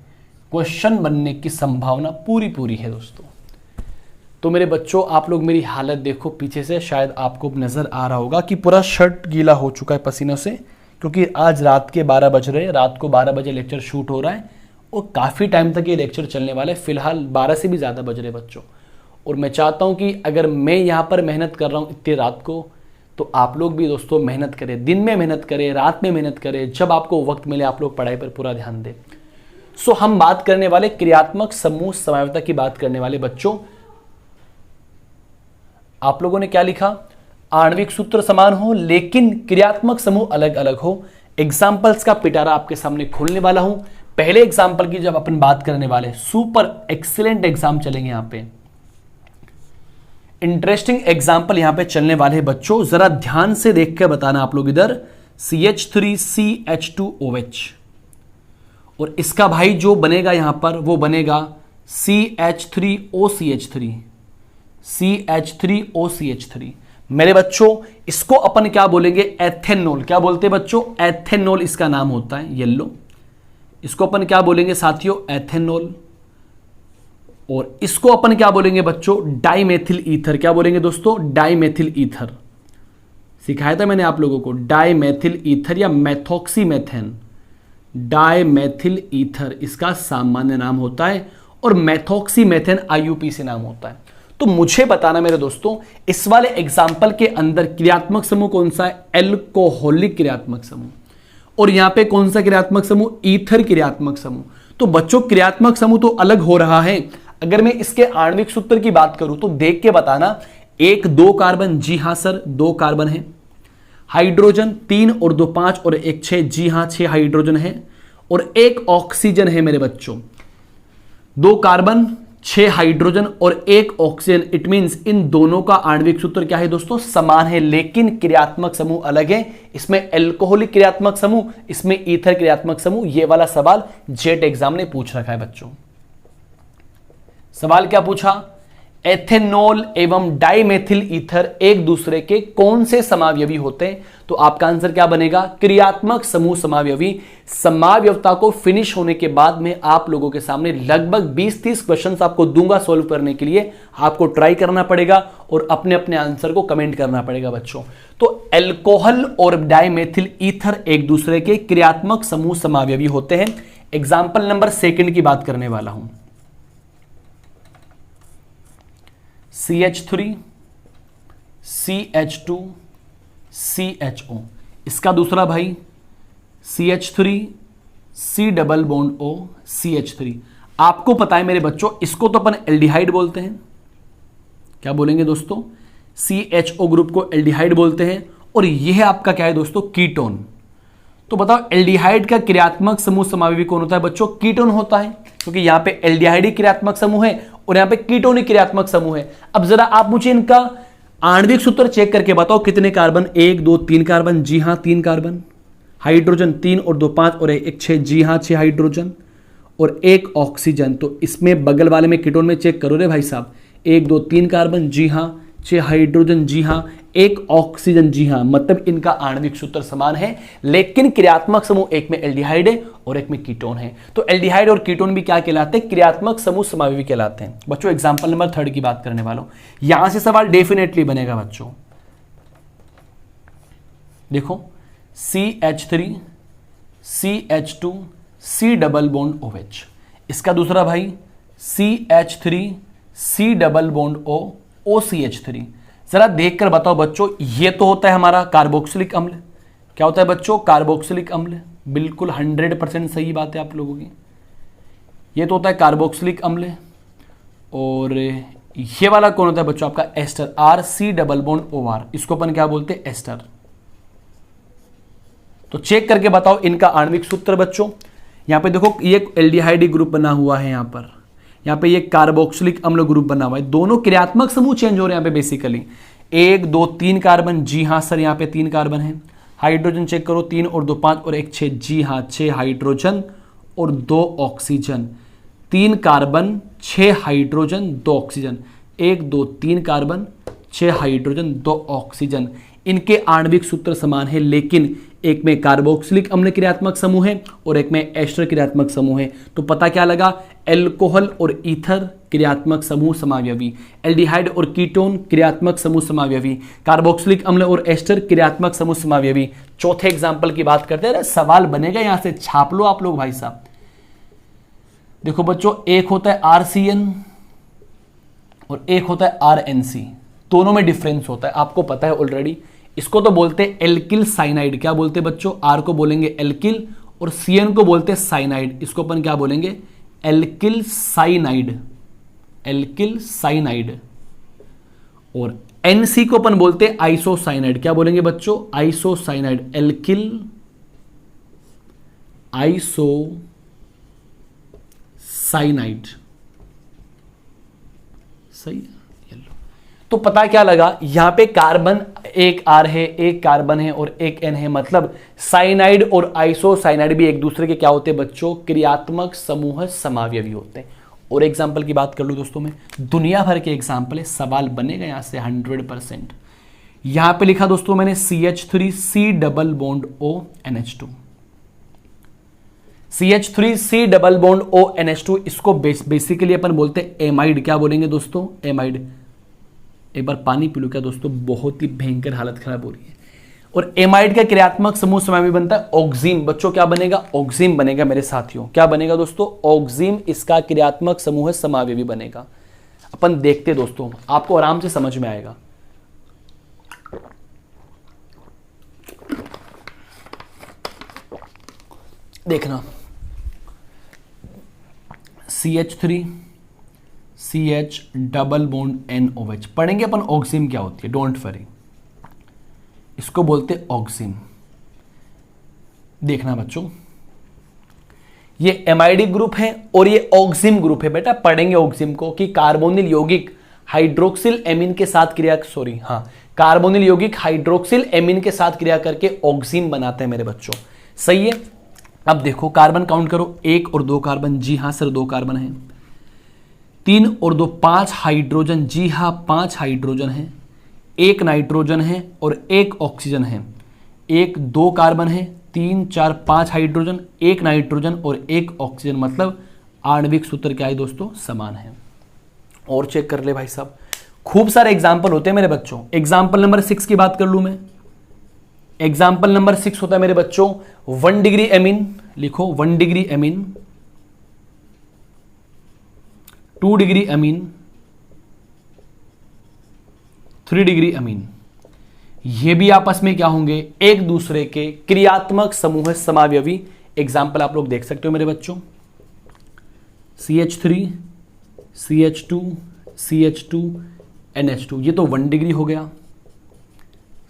क्वेश्चन बनने की संभावना पूरी है दोस्तों। तो मेरे बच्चों आप लोग मेरी हालत देखो पीछे से, शायद आपको नजर आ रहा होगा कि पूरा शर्ट गीला हो चुका है पसीनों से, क्योंकि आज रात के 12 बज रहे हैं। रात को 12 बजे लेक्चर शूट हो रहा है और काफ़ी टाइम तक ये लेक्चर चलने वाला है। फिलहाल 12 से भी ज़्यादा बज रहे बच्चों, और मैं चाहता हूँ कि अगर मैं यहाँ पर मेहनत कर रहा हूँ इतनी रात को, तो आप लोग भी दोस्तों मेहनत करें, दिन में मेहनत करें, रात में मेहनत करें, जब आपको वक्त मिले आप लोग पढ़ाई पर पूरा ध्यान दें। सो हम बात करने वाले क्रियात्मक समूह समावयवता की बात करने वाले बच्चों। आप लोगों ने क्या लिखा? आणविक सूत्र समान हो लेकिन क्रियात्मक समूह अलग अलग हो। एग्जाम्पल्स का पिटारा आपके सामने खोलने वाला हूं। पहले एग्जाम्पल की जब अपन बात करने वाले, सुपर एक्सीलेंट एग्जाम चलेंगे यहां पे, इंटरेस्टिंग एग्जाम्पल यहां पे चलने वाले हैं बच्चों। जरा ध्यान से देख के बताना आप लोग। इधर CH3CH2OH, और इसका भाई जो बनेगा यहां पर वो बनेगा CH3OCH3, CH3OCH3। मेरे बच्चों इसको अपन क्या बोलेंगे? एथेनॉल। क्या बोलते हैं बच्चों? एथेनॉल इसका नाम होता है, येलो। इसको अपन क्या बोलेंगे साथियों? एथेनॉल। और इसको अपन क्या बोलेंगे बच्चों? Dimethyl ether. क्या बोलेंगे दोस्तों? Dimethyl ether. सिखाया था मैंने आप लोगों को, डाइमेथिल ईथर या मेथॉक्सीमेथेन। डाइमेथिल ईथर इसका सामान्य नाम होता है, और मेथॉक्सीमेथेन IUPAC नाम होता है। तो मुझे बताना मेरे दोस्तों, इस वाले एग्जाम्पल के अंदर क्रियात्मक समूह कौन सा है? एल्कोहलिक क्रियात्मक समूह। और यहां पे कौन सा क्रियात्मक समूह? ईथर क्रियात्मक समूह। तो बच्चों क्रियात्मक समूह तो अलग हो रहा है। अगर मैं इसके आणविक सूत्र की बात करूं तो देख के बताना। 1 2 कार्बन, जी हां सर 2 कार्बन है। हाइड्रोजन 3 और 2 5 और 1 6, जी हां 6 हाइड्रोजन है। और 1 ऑक्सीजन है मेरे बच्चों। 2 कार्बन 6 हाइड्रोजन और 1 ऑक्सीजन। इट मींस इन दोनों का आणविक सूत्र क्या है दोस्तों? समान है, लेकिन क्रियात्मक समूह अलग है। इसमें एल्कोहलिक क्रियात्मक समूह, इसमें ईथर क्रियात्मक समूह। ये वाला सवाल जेट एग्जाम ने पूछ रखा है बच्चों। सवाल क्या पूछा? एथेनॉल एवं डाइमेथिल ईथर एक दूसरे के कौन से समावयवी होते हैं? तो आपका आंसर क्या बनेगा? क्रियात्मक समूह समावयवी। समावयवता को फिनिश होने के बाद में आप लोगों के सामने लगभग 20-30 क्वेश्चंस आपको दूंगा सॉल्व करने के लिए। आपको ट्राई करना पड़ेगा और अपने अपने आंसर को कमेंट करना पड़ेगा बच्चों। तो एल्कोहल और डाइमेथिल ईथर एक दूसरे के क्रियात्मक समूह समावयवी होते हैं। एग्जाम्पल नंबर 2 की बात करने वाला हूं। CH3 CH2 CHO, इसका दूसरा भाई CH3 C double bond O CH3। आपको पता है मेरे बच्चों, इसको तो अपन एल्डिहाइड बोलते हैं। क्या बोलेंगे दोस्तों? CHO ग्रुप को एल्डिहाइड बोलते हैं। और यह आपका क्या है दोस्तों? कीटोन। तो बताओ एल्डिहाइड का क्रियात्मक समूह समावयवी कौन होता है बच्चों? कीटोन होता है, क्योंकि यहां पे एल्डिहाइड क्रियात्मक समूह है और यहां पे कीटोनिक क्रियात्मक समूह है। अब जरा आप मुझे इनका आणविक सूत्र चेक करके बताओ, कितने कार्बन? 1 2 3 कार्बन। जी हां 3 कार्बन। हाइड्रोजन 3 और 2 5 और 1 6, जी हाँ 6 हाइड्रोजन और 1 ऑक्सीजन। तो इसमें बगल वाले में कीटोन में चेक करो रे भाई साहब, 1 2 3 कार्बन, जी हाँ 6 हाइड्रोजन, जी हाँ 1 ऑक्सीजन, जी हाँ, मतलब इनका आणविक सूत्र समान है, लेकिन क्रियात्मक समूह एक में एल्डिहाइड है और एक में कीटोन है। तो एल्डिहाइड और कीटोन भी क्या कहलाते हैं? क्रियात्मक समूह समावयवी कहलाते हैं। बच्चों एग्जांपल नंबर 3 की बात करने वालों, यहां से सवाल डेफिनेटली बनेगा बच्चों। देखो CH3 CH2 C double bond OH, इसका दूसरा भाई CH3 C double bond O OCH3। जरा देखकर बताओ बच्चों, ये तो होता है हमारा कार्बोक्सिलिक अम्ल। क्या होता है बच्चों? कार्बोक्सिलिक अम्ल। बिल्कुल 100% सही बात है आप लोगों की। ये तो होता है कार्बोक्सिलिक अम्ल। और ये वाला कौन होता है बच्चों? आपका ester, RC double bond OR, इसको अपन क्या बोलते हैं? एस्टर। तो चेक करके बताओ इनका आणविक सूत्र बच्चों। यहां पे देखो ये एल्डिहाइड ग्रुप बना हुआ है, यहां पे ये कार्बोक्सिलिक अम्ल ग्रुप बना हुआ है। दोनों क्रियात्मक समूह चेंज हो रहे हैं यहां पे बेसिकली। 1 2 3 कार्बन, जी हां सर यहां पे 3 कार्बन है। हाइड्रोजन चेक करो, 3 और 2 5 और 1 6, जी हां 6 हाइड्रोजन और 2 oxygen. 3 carbon 6 hydrogen 2 oxygen, 1 2 3 carbon 6 hydrogen 2 oxygen. इनके आणविक सूत्र समान है, लेकिन एक में कार्बोक्सिलिक अम्ल क्रियात्मक समूह है और एक में एस्टर क्रियात्मक समूह है। तो पता क्या लगा? एल्कोहल और ईथर क्रियात्मक समूह समावयवी, एल्डिहाइड और कीटोन क्रियात्मक समूह समावयवी, कार्बोक्सिलिक अम्ल और एस्टर क्रियात्मक समूह समावयवी। चौथे एग्जाम्पल की बात करते हैं, सवाल बनेगा यहां से, छाप लो आप लोग भाई साहब। देखो बच्चों, एक होता है RCN और एक होता है RNC, दोनों में डिफरेंस होता है, आपको पता है ऑलरेडी। इसको तो बोलते हैं एल्किल साइनाइड। क्या बोलते हैं बच्चों? R को बोलेंगे एल्किल और CN को बोलते हैं साइनाइड। इसको अपन क्या बोलेंगे? Alkyl cyanide, alkyl cyanide. और NC को अपन बोलते हैं आइसोसाइनाइड। क्या बोलेंगे बच्चों? Isocyanide, alkyl isocyanide. सही है। तो पता क्या लगा? यहां पे कार्बन एक R है, एक कार्बन है और एक N है, मतलब साइनाइड और आइसोसाइनाइड भी एक दूसरे के क्या होते हैं बच्चों? क्रियात्मक समूह समावयवी होते हैं। और एग्जाम्पल की बात कर लूं दोस्तों, में दुनिया भर के एग्जाम्पल है, सवाल बनेगा यहां से 100%। यहां पे लिखा दोस्तों मैंने CH3 C double bond O NH2, CH3 C double bond O NH2, इसको बेसिकली अपन बोलते हैं एमाइड। क्या बोलेंगे दोस्तों? एमाइड। एक बार पानी पी लो क्या दोस्तों, बहुत ही भयंकर हालत खराब हो रही है। और एमाइड का क्रियात्मक समूह समावयवी बनता है ऑक्सीम। बच्चों क्या बनेगा? ऑक्सीम बनेगा मेरे साथियों। क्या बनेगा दोस्तों? ऑक्सीम इसका क्रियात्मक समूह समावयवी बनेगा। अपन देखते दोस्तों, आपको आराम से समझ में आएगा। देखना, CH3 CH double bond NOH पढ़ेंगे अपन। ऑक्सीम क्या होती है, डोंट वरी, इसको बोलते हैं ऑक्सीम। देखना बच्चों, ये एमाइडिक ग्रुप है और ये ऑक्सीम ग्रुप है। बेटा पढ़ेंगे ऑक्सीम को कि कार्बोनिल यौगिक हाइड्रोक्सिल एमीन के साथ क्रिया, कार्बोनिल यौगिक हाइड्रोक्सिल एमीन के साथ क्रिया करके ऑक्सीम बनाते हैं मेरे बच्चों। सही है। अब देखो कार्बन काउंट करो, 1 और 2 कार्बन, जी हां सर 2 कार्बन है। 3 और 2 5 हाइड्रोजन, जी हां 5 हाइड्रोजन है। 1 नाइट्रोजन है और 1 ऑक्सीजन है। 1 2 कार्बन है, 3 4 5 हाइड्रोजन, 1 नाइट्रोजन और 1 ऑक्सीजन, मतलब आणविक सूत्र क्या है दोस्तों? समान है। और चेक कर ले भाई साहब, खूब सारे एग्जाम्पल होते हैं मेरे बच्चों। एग्जाम्पल नंबर 6 की बात कर लूं मैं। एग्जाम्पल नंबर 6 होता है मेरे बच्चों 1 डिग्री एमीन। लिखो 1 degree amine, 2 degree amine, 3 degree amine. ये भी आपस में क्या होंगे? एक दूसरे के क्रियात्मक समूह समावयवी। एग्जाम्पल आप लोग देख सकते हो मेरे बच्चों, CH3 CH2 CH2 NH2, ये तो 1 डिग्री हो गया।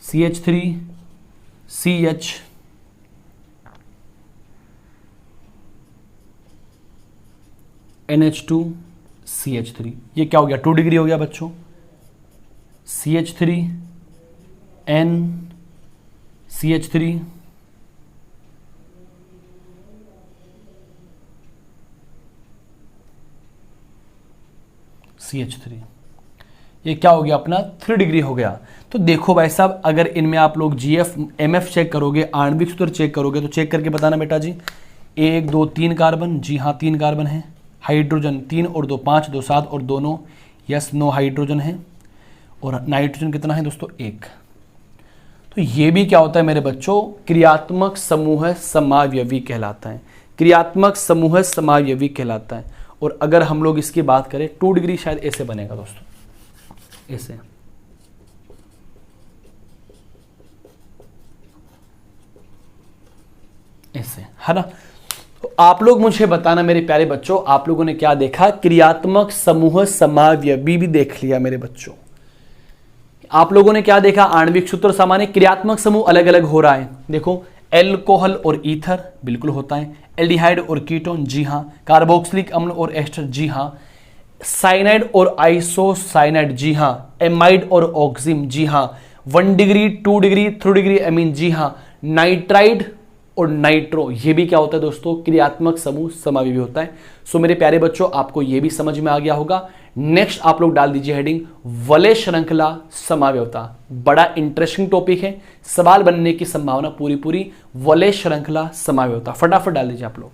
CH3 CH NH2 CH3, ये क्या हो गया? 2 डिग्री हो गया बच्चों। CH3 N CH3 CH3, ये क्या हो गया अपना 3 डिग्री हो गया। तो देखो भाई साहब, अगर इनमें आप लोग GF MF चेक करोगे, आणविक सूत्र चेक करोगे, तो चेक करके बताना बेटा जी। 1 2 3 कार्बन, जी हाँ 3 कार्बन है। हाइड्रोजन 3 और 2 5, 2 7 और दोनों यस 9 हाइड्रोजन है। और नाइट्रोजन कितना है दोस्तों 1। तो ये भी क्या होता है मेरे बच्चों, क्रियात्मक समूह समावयवी कहलाता है। क्रियात्मक समूह समावयवी कहलाता है। और अगर हम लोग इसकी बात करें 2 डिग्री शायद ऐसे बनेगा दोस्तों, ऐसे। ऐसे है ना। तो आप लोग मुझे बताना मेरे प्यारे बच्चों, आप लोगों ने क्या देखा, क्रियात्मक समूह समावयवी भी देख लिया मेरे बच्चों। आप लोगों ने क्या देखा, आणविक सूत्र सामान्य, क्रियात्मक समूह अलग अलग हो रहा है। देखो एल्कोहल और ईथर बिल्कुल होता है, एल्डिहाइड और कीटोन जी हाँ, कार्बोक्सिलिक अम्ल और एस्टर जी हाँ, साइनाइड और आइसोसाइनाइड जी हाँ, एमाइड और ऑक्सिम जी हाँ, 1 डिग्री 2 डिग्री 3 डिग्री एमीन जी हाँ, नाइट्राइड और नाइट्रो, ये भी क्या होता है दोस्तों, क्रियात्मक समूह समावयवी होता है। सो मेरे प्यारे बच्चों, आपको ये भी समझ में आ गया होगा। नेक्स्ट आप लोग डाल दीजिए हेडिंग वलय श्रृंखला समावयवता। बड़ा इंटरेस्टिंग टॉपिक है, सवाल बनने की संभावना पूरी पूरी। वलय श्रृंखला समावयवता फटाफट डाल दीजिए आप लोग।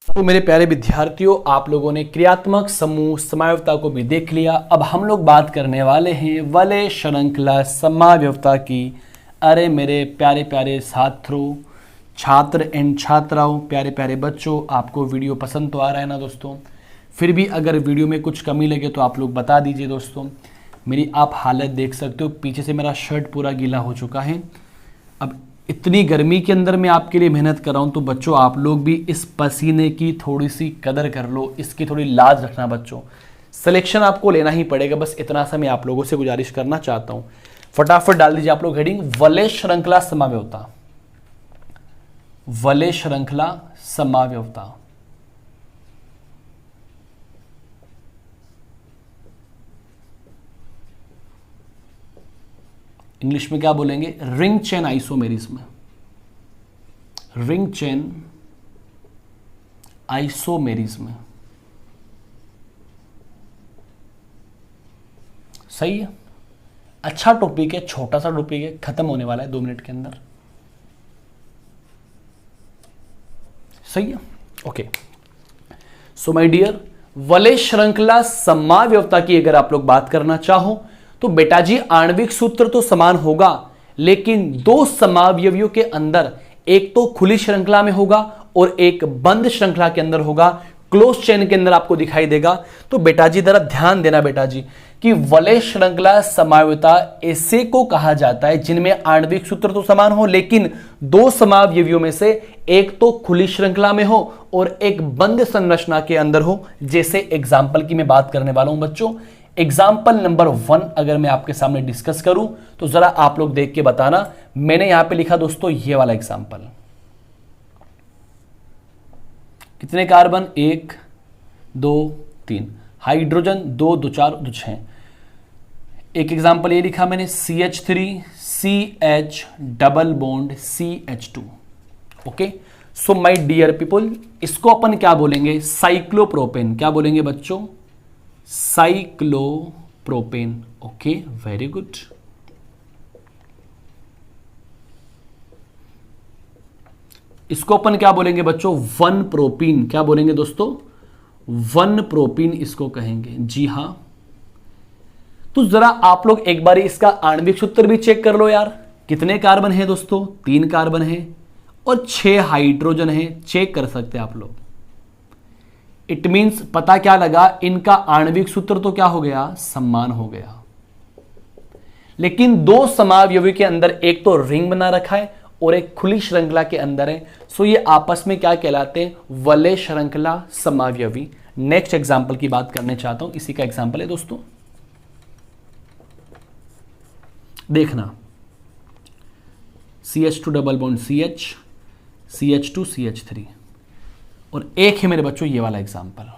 तो मेरे प्यारे विद्यार्थियों, आप लोगों ने क्रियात्मक समूह समावयवता को भी देख लिया। अब हम लोग बात करने वाले हैं वलय श्रृंखला समावयवता की। अरे मेरे प्यारे प्यारे छात्रों, छात्र एंड छात्राओं, प्यारे प्यारे बच्चों, आपको वीडियो पसंद तो आ रहा है ना दोस्तों। फिर भी अगर वीडियो में कुछ कमी लगे तो आप लोग बता दीजिए दोस्तों। मेरी आप हालत देख सकते हो, पीछे से मेरा शर्ट पूरा गीला हो चुका है। अब इतनी गर्मी के अंदर मैं आपके लिए मेहनत कर रहा हूं, तो बच्चों आप लोग भी इस पसीने की थोड़ी सी कदर कर लो, इसकी थोड़ी लाज रखना बच्चों। सिलेक्शन आपको लेना ही पड़ेगा, बस इतना सा मैं आप लोगों से गुजारिश करना चाहता हूं। फटाफट डाल दीजिए आप लोग हेडिंग वलय श्रृंखला समावयवता। वलय श्रृंखला समावयवता। इंग्लिश में क्या बोलेंगे, ring chain isomerism. Ring chain isomerism, सही है। अच्छा टॉपिक है, छोटा सा टॉपिक है, खत्म होने वाला है 2 मिनट के अंदर। सही है, ओके। सो माय डियर, वलय श्रृंखला समावयवता की अगर आप लोग बात करना चाहो तो बेटा जी आणविक सूत्र तो समान होगा, लेकिन 2 समावयवियों के अंदर एक तो खुली श्रृंखला में होगा और एक बंद श्रृंखला के अंदर होगा, क्लोज चेन के अंदर आपको दिखाई देगा। तो बेटा जी जरा ध्यान देना बेटा जी कि वलय श्रृंखला समावयवता ऐसे को कहा जाता है जिनमें आणविक सूत्र तो समान हो, लेकिन 2 समावयवियों में से एक तो खुली श्रृंखला में हो और एक बंद संरचना के अंदर हो। जैसे एग्जाम्पल की मैं बात करने वाला हूं बच्चों। एग्जाम्पल नंबर 1 अगर मैं आपके सामने डिस्कस करूं तो जरा आप लोग देख के बताना। मैंने यहां पे लिखा दोस्तों ये वाला एग्जाम्पल। कितने कार्बन, 1 2 3, हाइड्रोजन 2 2 4 2 6। एक एग्जाम्पल ये लिखा मैंने CH3 CH double bond CH2। Okay, so my dear people, इसको अपन क्या बोलेंगे, साइक्लोप्रोपेन। क्या बोलेंगे बच्चों, साइक्लोप्रोपेन। Okay, very good. इसको अपन क्या बोलेंगे बच्चों, 1 प्रोपीन। क्या बोलेंगे दोस्तों, 1 प्रोपीन इसको कहेंगे। जी हां, तो जरा आप लोग एक बार इसका आणविक सूत्र भी चेक कर लो यार। कितने कार्बन है दोस्तों, 3 कार्बन है और 6 हाइड्रोजन है। चेक कर सकते हैं आप लोग। इट मीन्स पता क्या लगा, इनका आणविक सूत्र तो क्या हो गया, समान हो गया। लेकिन दो समावयवी के अंदर एक तो रिंग बना रखा है और एक खुली श्रृंखला के अंदर है, सो ये आपस में क्या कहलाते हैं, वलय श्रृंखला समावयवी। नेक्स्ट एग्जांपल की बात करने चाहता हूं, इसी का एग्जांपल है दोस्तों, देखना CH2 double bond CH, CH2 CH3, और एक है मेरे बच्चों ये वाला एग्जांपल।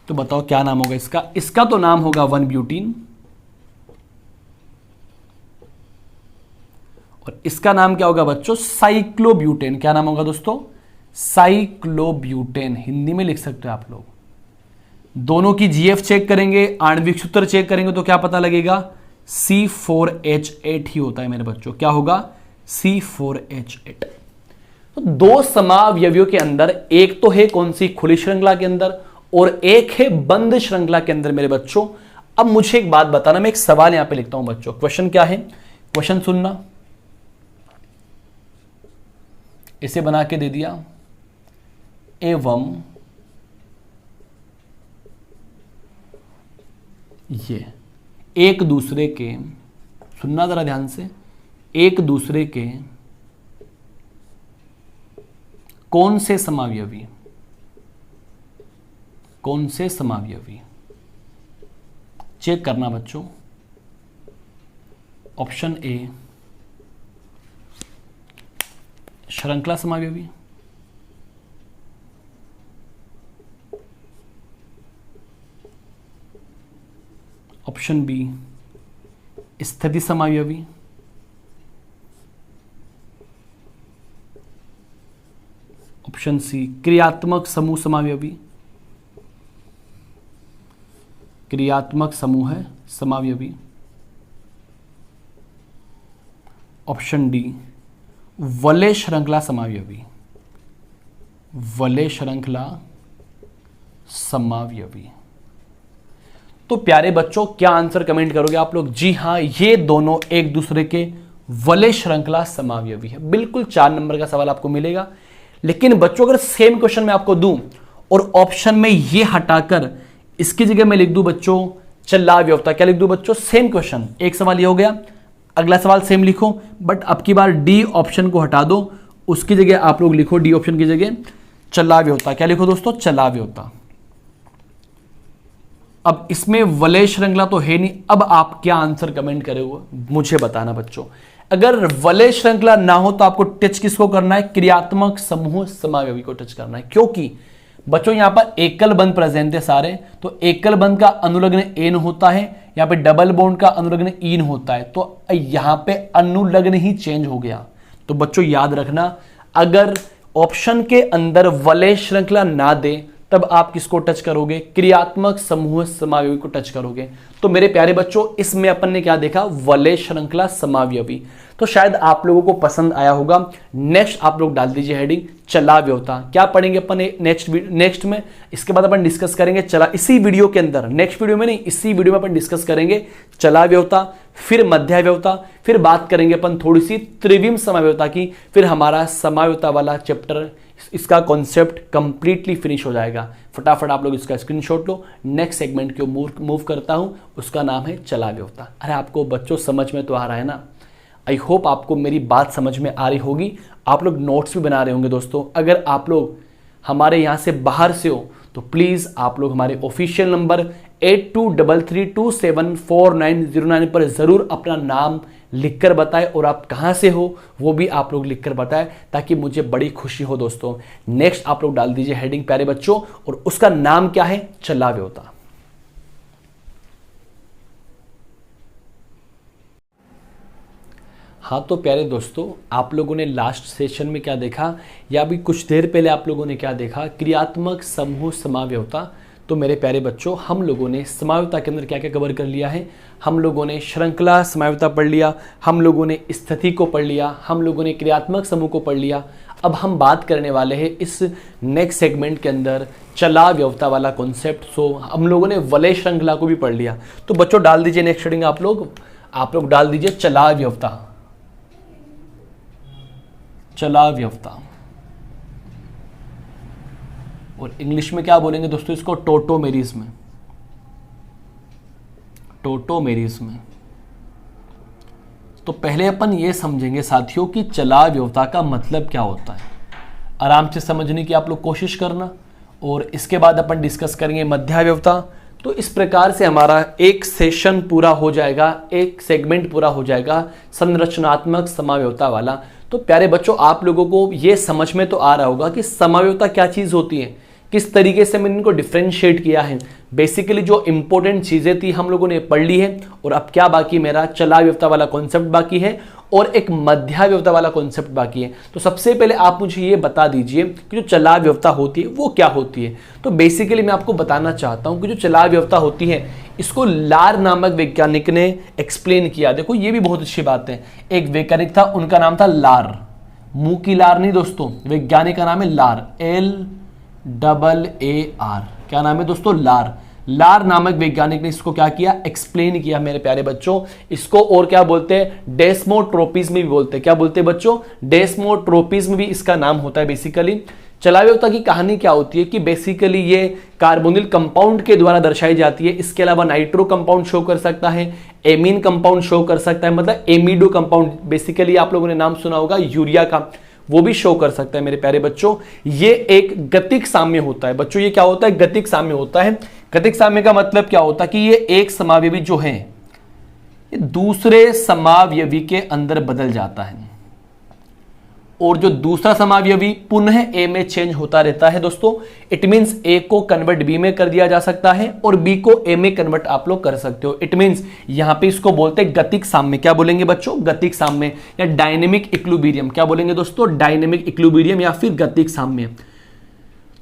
तो बताओ क्या नाम होगा इसका, इसका तो नाम होगा 1-ब्यूटीन, और इसका नाम क्या होगा बच्चों, साइक्लोब्यूटेन। क्या नाम होगा दोस्तों, साइक्लोब्यूटेन, हिंदी में लिख सकते हो आप लोग। दोनों की GF चेक करेंगे, आणविक सूत्र चेक करेंगे तो क्या पता लगेगा, C4H8 ही होता है मेरे बच्चों। क्या होगा, C4H8। तो दो समावयवियों के अंदर एक तो है कौन सी, खुली श्रृंखला के अंदर, और एक है बंद श्रृंखला के अंदर मेरे बच्चों। अब मुझे एक बात बताना, मैं एक सवाल यहां पे लिखता हूं बच्चों, क्वेश्चन क्या है, क्वेश्चन सुनना। इसे बना के दे दिया, एवं ये एक दूसरे के, सुनना जरा ध्यान से, एक दूसरे के कौन से समावयवी, कौन से समावयवी, चेक करना बच्चों। ऑप्शन ए श्रृंखला समावयवी, ऑप्शन बी स्थिति समावयवी, ऑप्शन सी क्रियात्मक समूह समावयवी, क्रियात्मक समूह है समावयवी, ऑप्शन डी वलय श्रृंखला समावयवी, वलय श्रृंखला समावयवी। तो प्यारे बच्चों क्या आंसर कमेंट करोगे आप लोग, जी हां ये दोनों एक दूसरे के वलय श्रृंखला समावयवी है। बिल्कुल 4 नंबर का सवाल आपको मिलेगा। लेकिन बच्चों अगर सेम क्वेश्चन मैं आपको दूं और ऑप्शन में ये हटाकर इसकी जगह मैं लिख दूं बच्चों चलावयवता, क्या लिख दूं बच्चों, सेम क्वेश्चन, एक सवाल ये हो गया, अगला सवाल सेम लिखो, बट अब की बार डी ऑप्शन को हटा दो, उसकी जगह आप लोग लिखो डी ऑप्शन की जगह चलावयवता। क्या लिखो दोस्तों, चलावयवता। अब इसमें वलय श्रृंखला तो है नहीं, अब आप क्या आंसर कमेंट करोगे मुझे बताना बच्चों। अगर वलय श्रृंखला ना हो तो आपको टच किसको करना है, क्रियात्मक समूह समावयवी को टच करना है, क्योंकि बच्चों यहां पर एकल बंध प्रेजेंट है सारे, तो एकल बंध का अनुलग्न एन होता है, यहां पे डबल बॉन्ड का अनुलग्न इन होता है, तो यहां पे अनुलग्न ही चेंज हो गया। तो बच्चों याद रखना, अगर ऑप्शन के अंदर वलय श्रृंखला ना दे तब आप किसको टच करोगे, क्रियात्मक समूह समावयवी को टच करोगे। तो मेरे प्यारे बच्चों इसमें अपन ने क्या देखा, वलय श्रृंखला समावयवी। तो शायद आप लोगों को पसंद आया होगा। नेक्स्ट आप लोग डाल दीजिए हेडिंग चलावयवता। क्या पढ़ेंगे अपन नेक्स्ट में, इसके बाद अपन डिस्कस करेंगे इसी वीडियो के अंदर, नेक्स्ट वीडियो में नहीं, इसी वीडियो में अपन डिस्कस करेंगे चलावयवता, फिर मध्यावयवता, फिर बात करेंगे अपन थोड़ी सी त्रिविम समावयवता की, फिर हमारा समावयवता वाला चैप्टर, इसका कॉन्सेप्ट कंप्लीटली फिनिश हो जाएगा। फटाफट आप लोग इसका स्क्रीनशॉट लो। नेक्स्ट सेगमेंट को मूव करता हूं, उसका नाम है चलावयवता। अरे आपको बच्चों समझ में तो आ रहा है ना, आई होप आपको मेरी बात समझ में आ रही होगी। आप लोग नोट्स भी बना रहे होंगे दोस्तों। अगर आप लोग हमारे यहाँ से बाहर से हो तो प्लीज़ आप लोग हमारे ऑफिशियल नंबर 8233274909 पर ज़रूर अपना नाम लिखकर बताएं, और आप कहाँ से हो वो भी आप लोग लिखकर बताएं, ताकि मुझे बड़ी खुशी हो दोस्तों। नेक्स्ट आप लोग डाल दीजिए हेडिंग प्यारे बच्चों, और उसका नाम क्या है, चलावयवता। हाँ तो प्यारे दोस्तों, आप लोगों ने लास्ट सेशन में क्या देखा, या अभी कुछ देर पहले आप लोगों ने क्या देखा, क्रियात्मक समूह समावयवता। तो मेरे प्यारे बच्चों हम लोगों ने समावयवता के अंदर क्या क्या कवर कर लिया है, हम लोगों ने श्रृंखला समावयवता पढ़ लिया, हम लोगों ने स्थिति को पढ़ लिया, हम लोगों ने क्रियात्मक समूह को पढ़ लिया। अब हम बात करने वाले हैं इस नेक्स्ट सेगमेंट के अंदर चलावयवता वाला कॉन्सेप्ट। सो हम लोगों ने वलय श्रृंखला को भी पढ़ लिया। तो बच्चों डाल दीजिए नेक्स्ट हेडिंग, आप लोग डाल दीजिए चलावयवता, चलावयवता। और इंग्लिश में क्या बोलेंगे दोस्तों इसको, टोटोमेरिज्म। टोटोमेरिज्म। तो पहले अपन ये समझेंगे साथियों कि चलाव्यवस्था का मतलब क्या होता है, आराम से समझने की आप लोग कोशिश करना, और इसके बाद अपन डिस्कस करेंगे मध्याव्यवस्था। तो इस प्रकार से हमारा एक सेशन पूरा हो जाएगा, एक सेगमेंट पूरा हो जाएगा संरचनात्मक समाव्यवस्था वाला। तो प्यारे बच्चों, आप लोगों को ये समझ में तो आ रहा होगा कि समाव्यवस्था क्या चीज होती है, किस तरीके से मैंने इनको डिफरेंशिएट किया है। बेसिकली जो इंपॉर्टेंट चीजें थी हम लोगों ने पढ़ ली है, और अब क्या बाकी, मेरा चलाव्यवस्था वाला कॉन्सेप्ट बाकी है और एक मध्याव्यवस्था वाला कॉन्सेप्ट बाकी है। तो सबसे पहले आप मुझे ये बता दीजिए कि जो चलाव्यवस्था होती है वो क्या होती है। तो बेसिकली मैं आपको बताना चाहता हूं कि जो चलाव्यवस्था होती है इसको लार नामक वैज्ञानिक ने एक्सप्लेन किया। देखो ये भी बहुत अच्छी बात है, एक वैज्ञानिक था, उनका नाम था लार, मुंह की लार नहीं दोस्तों, वैज्ञानिक का नाम है लार, LAAR। क्या नाम है दोस्तों, लार। लार नामक वैज्ञानिक ने इसको क्या किया, एक्सप्लेन किया मेरे प्यारे बच्चों। इसको और क्या बोलते हैं, डेस्मोट्रोपिज्म भी बोलते हैं। क्या बोलते हैं बच्चों, डेस्मोट्रोपिज्म भी इसका नाम होता है। बेसिकली चलाव्यवस्था की कहानी क्या होती है कि बेसिकली ये कार्बोनिल कंपाउंड के द्वारा दर्शाई जाती है। इसके अलावा नाइट्रो कंपाउंड शो कर सकता है, एमीन कंपाउंड शो कर सकता है, मतलब एमिडो कंपाउंड, बेसिकली आप लोगों ने नाम सुना होगा यूरिया का, वो भी शो कर सकता है मेरे प्यारे बच्चों। ये एक गतिक साम्य होता है बच्चों। ये क्या होता है, गतिक साम्य होता है। गतिक साम्य का मतलब क्या होता है कि ये एक समावयवी जो है ये दूसरे समावयवी के अंदर बदल जाता है, और जो दूसरा समावयवी पुनः ए में चेंज होता रहता है दोस्तों। इट मींस ए को कन्वर्ट बी में कर दिया जा सकता है और बी को ए में कन्वर्ट आप लोग कर सकते हो। इट मींस यहां पे इसको बोलते हैं गतिक साम्य। क्या बोलेंगे बच्चों, गतिक साम्य या डायनेमिक इक्विलिब्रियम। क्या बोलेंगे दोस्तों, डायनेमिक इक्विलिब्रियम या फिर गतिक साम्य।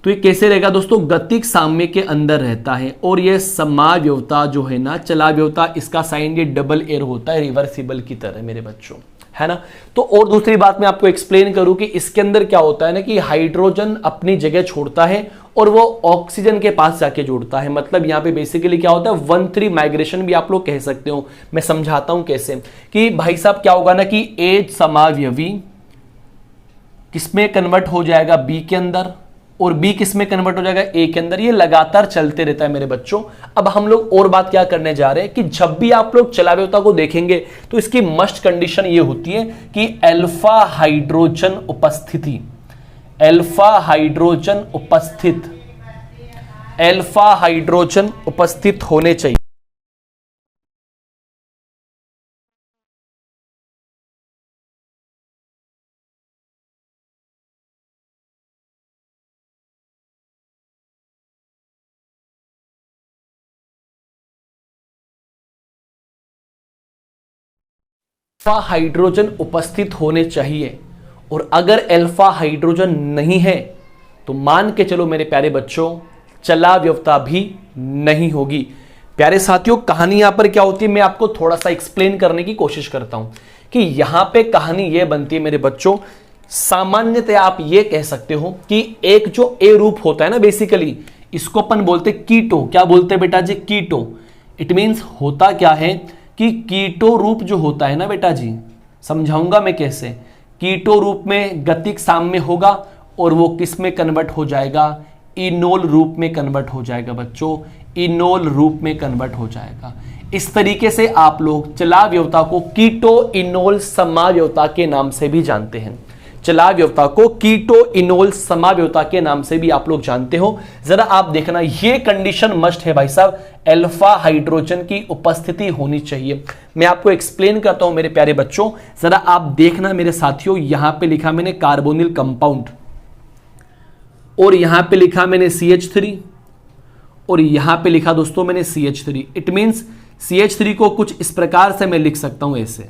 तो ये कैसे रहेगा दोस्तों, गतिक साम्य के अंदर रहता है, और ये समाव्यवस्था जो है ना, चलाव्यवस्था, इसका साइन ये डबल एरो होता है, रिवर्सिबल की तरह मेरे बच्चों, है ना। तो और दूसरी बात मैं आपको एक्सप्लेन करूं कि इसके अंदर क्या होता है ना कि हाइड्रोजन अपनी जगह छोड़ता है और वो ऑक्सीजन के पास जाके जुड़ता है। मतलब यहां पे बेसिकली क्या होता है, 1-3 माइग्रेशन भी आप लोग कह सकते हो। मैं समझाता हूं कैसे, कि भाई साहब क्या होगा ना कि ए समावयवी किसमें कन्वर्ट हो जाएगा, बी के अंदर, और बी किस में कन्वर्ट हो जाएगा, ए के अंदर। ये लगातार चलते रहता है मेरे बच्चों। अब हम लोग और बात क्या करने जा रहे हैं कि जब भी आप लोग चलाव्यवस्था को देखेंगे तो इसकी मस्ट कंडीशन ये होती है कि अल्फा हाइड्रोजन उपस्थिति, अल्फा हाइड्रोजन उपस्थित, अल्फा हाइड्रोजन उपस्थित होने चाहिए। अल्फा हाइड्रोजन उपस्थित होने चाहिए, और अगर अल्फा हाइड्रोजन नहीं है तो मान के चलो मेरे प्यारे बच्चों, चलाव्यवस्था भी नहीं होगी। प्यारे साथियों, कहानी यहां पर क्या होती है मैं आपको थोड़ा सा एक्सप्लेन करने की कोशिश करता हूं कि यहां पे कहानी यह बनती है मेरे बच्चों। सामान्यतः आप ये कह सकते हो कि एक जो ए रूप होता है ना, बेसिकली इसको अपन बोलते कीटो। क्या बोलते हैं बेटा जी, कीटो। इट मींस होता क्या है कि कीटो रूप जो होता है ना बेटा जी, समझाऊंगा मैं कैसे। कीटो रूप में गतिक साम्य होगा और वो किस में कन्वर्ट हो जाएगा, इनोल रूप में कन्वर्ट हो जाएगा बच्चों, इनोल रूप में कन्वर्ट हो जाएगा। इस तरीके से आप लोग चलाव्यवस्था को कीटो इनोल समाव्यवस्था के नाम से भी जानते हैं। चलाव्यवस्था को कीटो इनोल समाव्यवस्था के नाम से भी आप लोग जानते हो। जरा आप देखना, ये कंडीशन मस्ट है भाई साहब, अल्फा हाइड्रोजन की उपस्थिति होनी चाहिए। मैं आपको एक्सप्लेन करता हूं मेरे प्यारे बच्चों, जरा आप देखना मेरे साथियों। यहां पे लिखा मैंने कार्बोनिल कंपाउंड, और यहां पे लिखा मैंने CH3, और यहां पे लिखा दोस्तों मैंने CH3। इट मींस CH3 को कुछ इस प्रकार से मैं लिख सकता हूं ऐसे,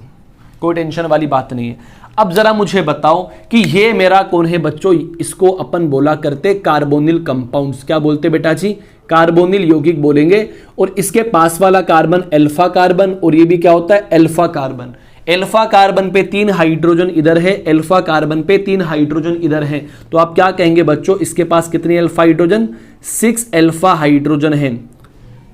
कोई टेंशन वाली बात नहीं है। अब जरा मुझे बताओ कि ये मेरा कौन है बच्चों, इसको अपन बोला करते कार्बोनिल कंपाउंड्स। क्या बोलते बेटा जी, कार्बोनिल यौगिक बोलेंगे। और इसके पास वाला कार्बन अल्फा कार्बन, और ये भी क्या होता है, अल्फा कार्बन। अल्फा कार्बन पे 3 हाइड्रोजन इधर है, अल्फा कार्बन पे 3 हाइड्रोजन इधर है। तो आप क्या कहेंगे बच्चों, इसके पास कितने अल्फा हाइड्रोजन, 6 अल्फा हाइड्रोजन है।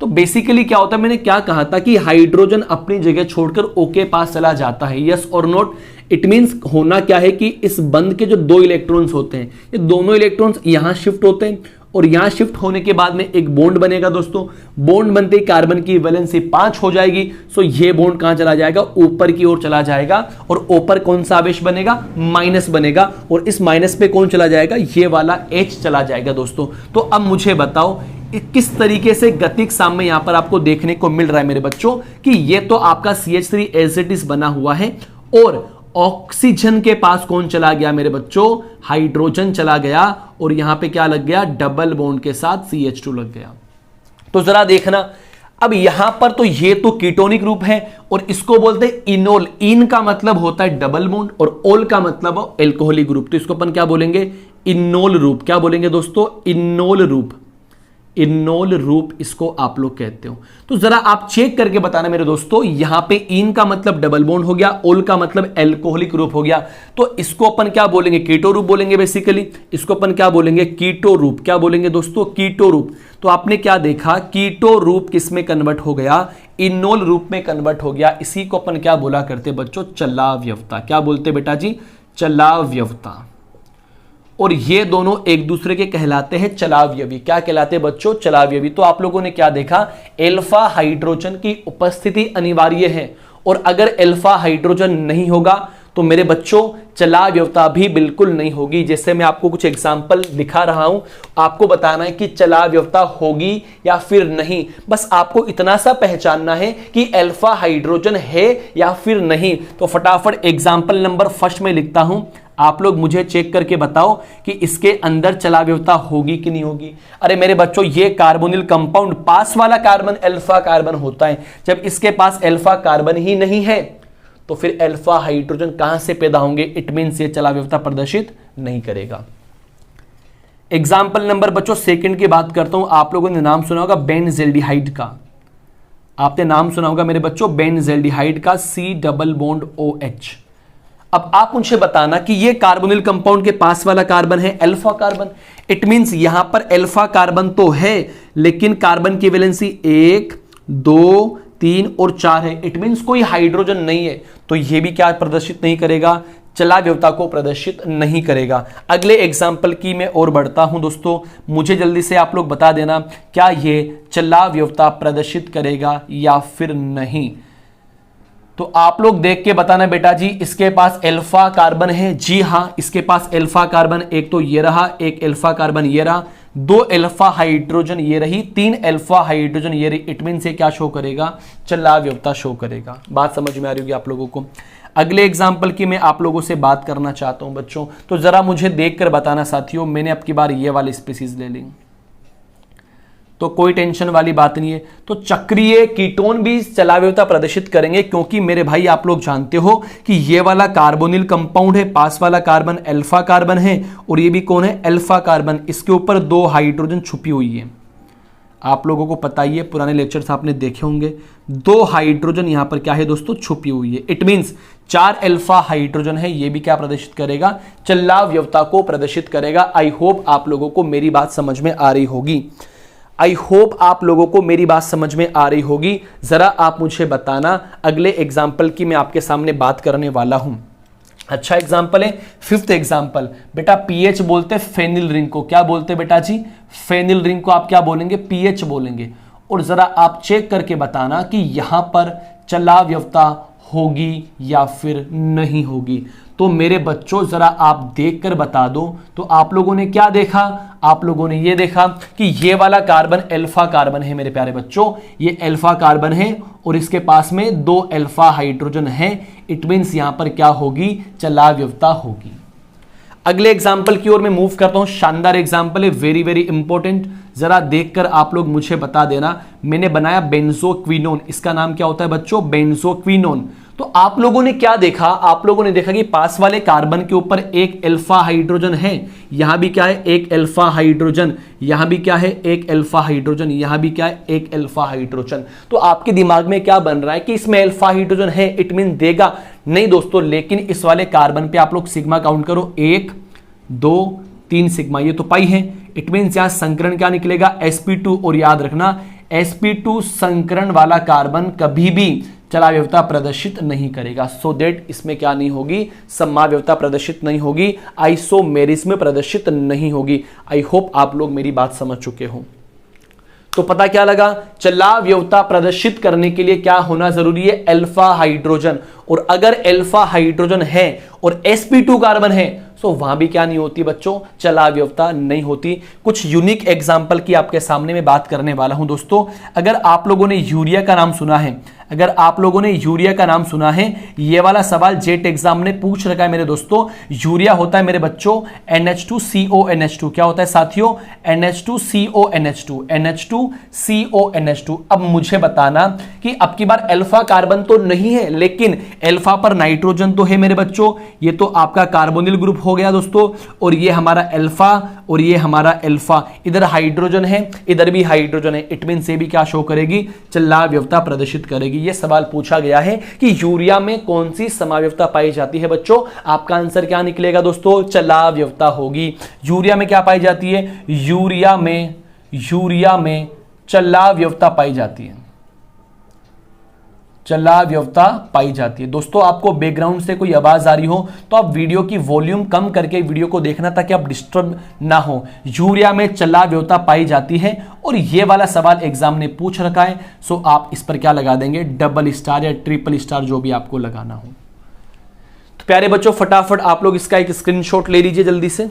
तो बेसिकली क्या होता है, मैंने क्या कहा था कि हाइड्रोजन अपनी जगह छोड़कर ओ के पास चला जाता है, यस और नोट। इट मींस होना क्या है कि इस बंध के जो 2 इलेक्ट्रॉन्स होते हैं, ये दोनों इलेक्ट्रॉन्स यहां शिफ्ट होते हैं और यहां शिफ्ट होने के बाद में एक बॉन्ड बनेगा दोस्तों। बॉन्ड बनते ही कार्बन की वैलेंसी 5 हो जाएगी। सो ये बॉन्ड कहां चला जाएगा, ऊपर की ओर चला जाएगा, और ऊपर कौन सा आवेश बनेगा, माइनस बनेगा, और इस माइनस पे कौन चला जाएगा, ये वाला H चला जाएगा दोस्तों। तो अब मुझे बताओ किस तरीके से गतिक साम्य यहां पर आपको देखने को मिल रहा है मेरे बच्चों, कि ये तो आपका CH3 एज इट इज बना हुआ है, और ऑक्सीजन के पास कौन चला गया मेरे बच्चों, हाइड्रोजन चला गया, और यहां पे क्या लग गया, डबल बॉन्ड के साथ CH2 लग गया। तो जरा देखना, अब यहां पर तो ये तो कीटोनिक रूप है, और इसको बोलते हैं इनोल। इन का मतलब होता है डबल बॉन्ड, और ओल का मतलब है एल्कोहलिक ग्रुप। तो इसको अपन क्या बोलेंगे, इनोल रूप। क्या बोलेंगे दोस्तों, इनोल रूप। इनोल रूप इसको आप लोग कहते हो। तो जरा आप चेक करके बताना मेरे दोस्तों, यहां पे इन का मतलब डबल बॉन्ड हो गया, ओल का मतलब एल्कोहलिक रूप हो गया, तो इसको अपन क्या बोलेंगे, कीटो रूप बोलेंगे बेसिकली। इसको अपन क्या बोलेंगे, कीटो रूप। क्या बोलेंगे दोस्तों, कीटो रूप। तो आपने क्या देखा, कीटो रूप किस में कन्वर्ट हो गया, इनोल रूप में कन्वर्ट हो गया। इसी को अपन क्या बोला करते बच्चों, चलाव्यवता। क्या बोलते बेटा जी, चलाव्यवता। और ये दोनों एक दूसरे के कहलाते हैं चलावयवी। क्या कहलाते हैं बच्चों, चलावयवी। तो आप लोगों ने क्या देखा, अल्फा हाइड्रोजन की उपस्थिति अनिवार्य है, और अगर अल्फा हाइड्रोजन नहीं होगा तो मेरे बच्चों चलाव्यवता भी बिल्कुल नहीं होगी। जैसे मैं आपको कुछ एग्जाम्पल दिखा रहा हूं, आपको बताना है कि चलाव्यवता होगी या फिर नहीं। बस आपको इतना सा पहचानना है कि अल्फा हाइड्रोजन है या फिर नहीं। तो फटाफट एग्जाम्पल नंबर फर्स्ट में लिखता हूं, आप लोग मुझे चेक करके बताओ कि इसके अंदर चलाव्यवता होगी कि नहीं होगी। अरे मेरे बच्चों, ये कार्बोनिल कंपाउंड, पास वाला कार्बन अल्फा कार्बन होता है। जब इसके पास अल्फा कार्बन ही नहीं है तो फिर अल्फा हाइड्रोजन कहां से पैदा होंगे, इट मींस ये चलाव्यवता प्रदर्शित नहीं करेगा। एग्जाम्पल नंबर बच्चों सेकंड की बात करता हूं। आप लोगों ने नाम सुना होगा बेंज़ेल्डिहाइड का। आपने नाम सुना होगा मेरे बच्चों बेंज़ेल्डिहाइड का, C डबल बॉन्ड OH। अब आप मुझे बताना कि ये कार्बोनिल कंपाउंड के पास वाला कार्बन है अल्फा कार्बन। इट मींस यहां पर अल्फा कार्बन तो है, लेकिन कार्बन की वैलेंसी 1, 2, 3 और 4 है। इट मींस कोई हाइड्रोजन नहीं है, तो ये भी क्या प्रदर्शित नहीं करेगा, चलाव्यवता को प्रदर्शित नहीं करेगा। अगले एग्जाम्पल की मैं और बढ़ता हूं दोस्तों, मुझे जल्दी से आप लोग बता देना क्या ये चलाव्यवता प्रदर्शित करेगा या फिर नहीं। तो आप लोग देख के बताना बेटा जी, इसके पास अल्फा कार्बन है। जी हां, इसके पास अल्फा कार्बन, एक तो ये रहा, एक अल्फा कार्बन ये रहा, 2 अल्फा हाइड्रोजन ये रही, 3 अल्फा हाइड्रोजन ये रही। इट मीन से क्या शो करेगा, चलाव्यवता शो करेगा। बात समझ में आ रही होगी आप लोगों को। अगले एग्जाम्पल की मैं आप लोगों से बात करना चाहता हूं बच्चों, तो जरा मुझे देखकर बताना साथियों। मैंने अब की बार ये वाली स्पीसीज ले ली, तो कोई टेंशन वाली बात नहीं है। तो चक्रीय कीटोन भी चलाव्यवता प्रदर्शित करेंगे, क्योंकि मेरे भाई आप लोग जानते हो कि ये वाला कार्बोनिल कंपाउंड है, पास वाला कार्बन अल्फा कार्बन है, और ये भी कौन है, अल्फा कार्बन। इसके ऊपर 2 हाइड्रोजन छुपी हुई है। आप लोगों को पता ही है, पुराने लेक्चर्स आपने देखे होंगे, 2 हाइड्रोजन यहां पर क्या है दोस्तों, छुपी हुई है। इट मींस 4 अल्फा हाइड्रोजन है, ये भी क्या प्रदर्शित करेगा, चलाव्यवता को प्रदर्शित करेगा। आई होप आप लोगों को मेरी बात समझ में आ रही होगी। आई होप आप लोगों को मेरी बात समझ में आ रही होगी। जरा आप मुझे बताना, अगले एग्जाम्पल की मैं आपके सामने बात करने वाला हूं। अच्छा एग्जाम्पल है 5th एग्जाम्पल। बेटा पीएच बोलते हैं फेनिल रिंग को। क्या बोलते हैं बेटा जी, फेनिल रिंग को आप क्या बोलेंगे, पीएच बोलेंगे। और जरा आप चेक करके बताना कि यहां पर चलाव्यवता होगी या फिर नहीं होगी। तो मेरे बच्चों जरा आप देखकर बता दो। तो आप लोगों ने क्या देखा, आप लोगों ने ये देखा कि ये वाला कार्बन अल्फा कार्बन है मेरे प्यारे बच्चों, ये अल्फा कार्बन है, और इसके पास में 2 अल्फा हाइड्रोजन है। इट मींस यहां पर क्या होगी, चलाव्यवता होगी। अगले एग्जाम्पल की ओर मैं मूव करता हूं। शानदार एग्जाम्पल है, वेरी वेरी इंपॉर्टेंट। जरा देखकर आप लोग मुझे बता देना। मैंने बनाया बेंजोक्विनोन। इसका नाम क्या होता है बच्चों, बेंजोक्विनोन। तो आप लोगों ने क्या देखा, आप लोगों ने देखा कि पास वाले कार्बन के ऊपर एक अल्फा हाइड्रोजन है, यहां भी क्या है, एक अल्फा हाइड्रोजन, यहां भी क्या है, एक अल्फा हाइड्रोजन, यहां भी क्या है, एक अल्फा हाइड्रोजन। तो आपके दिमाग में क्या बन रहा है कि इसमें अल्फा हाइड्रोजन है, इट मीन देगा नहीं दोस्तों। लेकिन इस वाले कार्बन पे आप लोग सिग्मा काउंट करो, 1, 2, 3 सिग्मा, ये तो पाई है। इट मीन्स यहां संकरण क्या निकलेगा, sp2। और याद रखना sp2 संकरण वाला कार्बन कभी भी चलाव्यवस्था प्रदर्शित नहीं करेगा। सो दैट इसमें क्या नहीं होगी, समाव्यवस्था प्रदर्शित नहीं होगी, आइसोमेरिज्म प्रदर्शित नहीं होगी। आई होप आप लोग मेरी बात समझ चुके हो। तो पता क्या लगा, चलाव्यवस्था प्रदर्शित करने के लिए क्या होना जरूरी है, अल्फा हाइड्रोजन। और अगर अल्फा हाइड्रोजन है और sp2 कार्बन है तो वहां भी क्या नहीं होती बच्चों, चलाव्यवस्था नहीं होती। कुछ यूनिक एग्जांपल की आपके सामने मैं बात करने वाला हूं दोस्तों। अगर आप लोगों ने यूरिया का नाम सुना है, अगर आप लोगों ने यूरिया का नाम सुना है, ये वाला सवाल जेट एग्जाम ने पूछ रखा है मेरे दोस्तों। यूरिया होता है मेरे बच्चों NH2CONH2, क्या होता है साथियों, NH2CONH2, NH2CONH2। अब मुझे बताना कि अब की बार अल्फा कार्बन तो नहीं है, लेकिन अल्फा पर नाइट्रोजन तो है मेरे बच्चों। ये तो आपका कार्बोनिल ग्रुप हो गया दोस्तों, और ये हमारा अल्फा और ये हमारा अल्फा, इधर हाइड्रोजन है इधर भी हाइड्रोजन है, इट मीन से भी क्या शो करेगी, चलाव्यवस्था प्रदर्शित करेगी। ये सवाल पूछा गया है कि यूरिया में कौन सी समाव्यवस्था पाई जाती है बच्चों, आपका आंसर क्या निकलेगा दोस्तों, चलाव्यवस्था होगी। यूरिया में क्या पाई जाती है, यूरिया में चलाव्यवस्था पाई जाती है, चलाव्यवस्था पाई जाती है। दोस्तों आपको बैकग्राउंड से कोई आवाज आ रही हो तो आप वीडियो की वॉल्यूम कम करके वीडियो को देखना ताकि आप डिस्टर्ब ना हो। यूरिया में चलाव्यवस्था पाई जाती है और ये वाला सवाल एग्जाम ने पूछ रखा है। सो आप इस पर क्या लगा देंगे, डबल स्टार या ट्रिपल स्टार, जो भी आपको लगाना हो। तो प्यारे बच्चों फटाफट आप लोग इसका एक स्क्रीनशॉट ले लीजिए,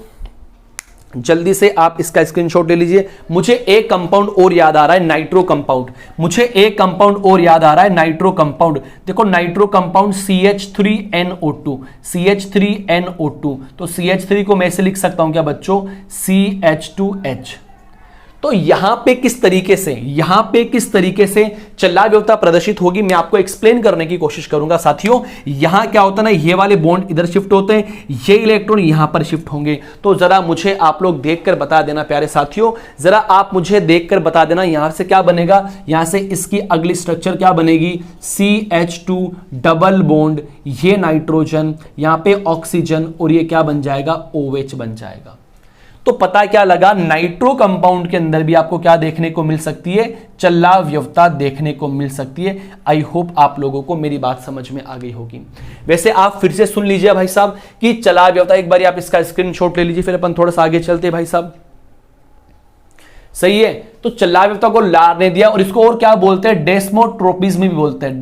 जल्दी से आप इसका स्क्रीनशॉट ले लीजिए। मुझे एक कंपाउंड और याद आ रहा है, नाइट्रो कंपाउंड। मुझे एक कंपाउंड और याद आ रहा है, नाइट्रो कंपाउंड। देखो नाइट्रो कंपाउंड CH3NO2, CH3NO2। तो CH3 को मैं ऐसे लिख सकता हूं क्या बच्चों, CH2H। तो यहां पे किस तरीके से चलाव्यवस्था प्रदर्शित होगी मैं आपको एक्सप्लेन करने की कोशिश करूंगा साथियों। यहां क्या होता है ना, ये वाले बॉन्ड इधर शिफ्ट होते हैं, ये इलेक्ट्रॉन यहां पर शिफ्ट होंगे। तो जरा मुझे आप लोग देखकर बता देना प्यारे साथियों, जरा आप मुझे देखकर बता देना यहां से क्या बनेगा, यहां से इसकी अगली स्ट्रक्चर क्या बनेगी, CH2 डबल बॉन्ड, ये नाइट्रोजन, यहां पे ऑक्सीजन, और ये क्या बन जाएगा, OH बन जाएगा। तो पता क्या लगा, नाइट्रो कंपाउंड के अंदर भी आपको क्या देखने को मिल सकती है, चलाव्यवस्था देखने को मिल सकती है। आई होप आप लोगों को मेरी बात समझ में आ गई होगी। वैसे आप फिर से सुन लीजिए भाई साहब कि चलाव्यवस्था, एक बार आप इसका स्क्रीनशॉट ले लीजिए, फिर अपन थोड़ा सा आगे चलते भाई साहब, सही है। तो चलाव्यवस्था को लार ने दिया, और इसको और क्या बोलते हैं, डेस्मोट्रोपिज्म भी बोलते हैं,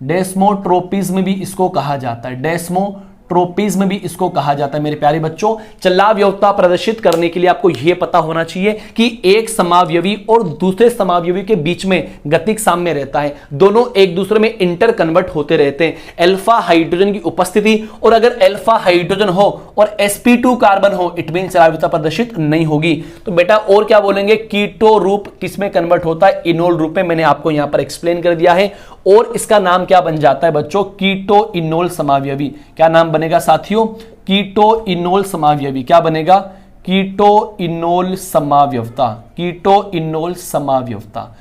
डेस्मोट्रोपिज्म भी इसको कहा जाता है, ट्रोपिज्म भी इसको कहा जाता है। मेरे प्यारे बच्चों चलाव्यवस्था प्रदर्शित करने के लिए आपको यह पता होना चाहिए कि एक समावयवी और दूसरे समावयवी के बीच में गतिक साम्य रहता है, दोनों एक दूसरे में इंटर कन्वर्ट होते रहते हैं। अल्फा हाइड्रोजन की उपस्थिति, और अगर अल्फा हाइड्रोजन हो और sp2 कार्बन हो, इट मीन चलाव्यवस्था प्रदर्शित नहीं होगी। तो बेटा और क्या बोलेंगे, कीटो रूप किसमें कन्वर्ट होता है, इनोल रूप में। मैंने आपको यहां पर एक्सप्लेन कर दिया है। और इसका नाम क्या बन जाता है बच्चों, कीटो इनोल समावयवी। क्या नाम बनेगा साथियों, कीटो इनोल समावयवी। क्या बनेगा, कीटो इनोल समावयवता, कीटो इनोल समावयवता।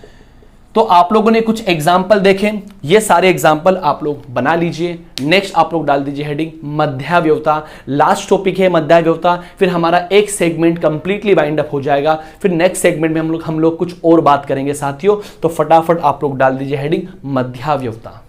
तो आप लोगों ने कुछ एग्जाम्पल देखे, ये सारे एग्जाम्पल आप लोग बना लीजिए। नेक्स्ट आप लोग डाल दीजिए हेडिंग मध्याव्यवस्था। लास्ट टॉपिक है मध्याव्यवस्था, फिर हमारा एक सेगमेंट कंप्लीटली वाइंड अप हो जाएगा। फिर नेक्स्ट सेगमेंट में हम लोग कुछ और बात करेंगे साथियों। तो फटाफट आप लोग डाल दीजिए हेडिंग मध्याव्यवस्था।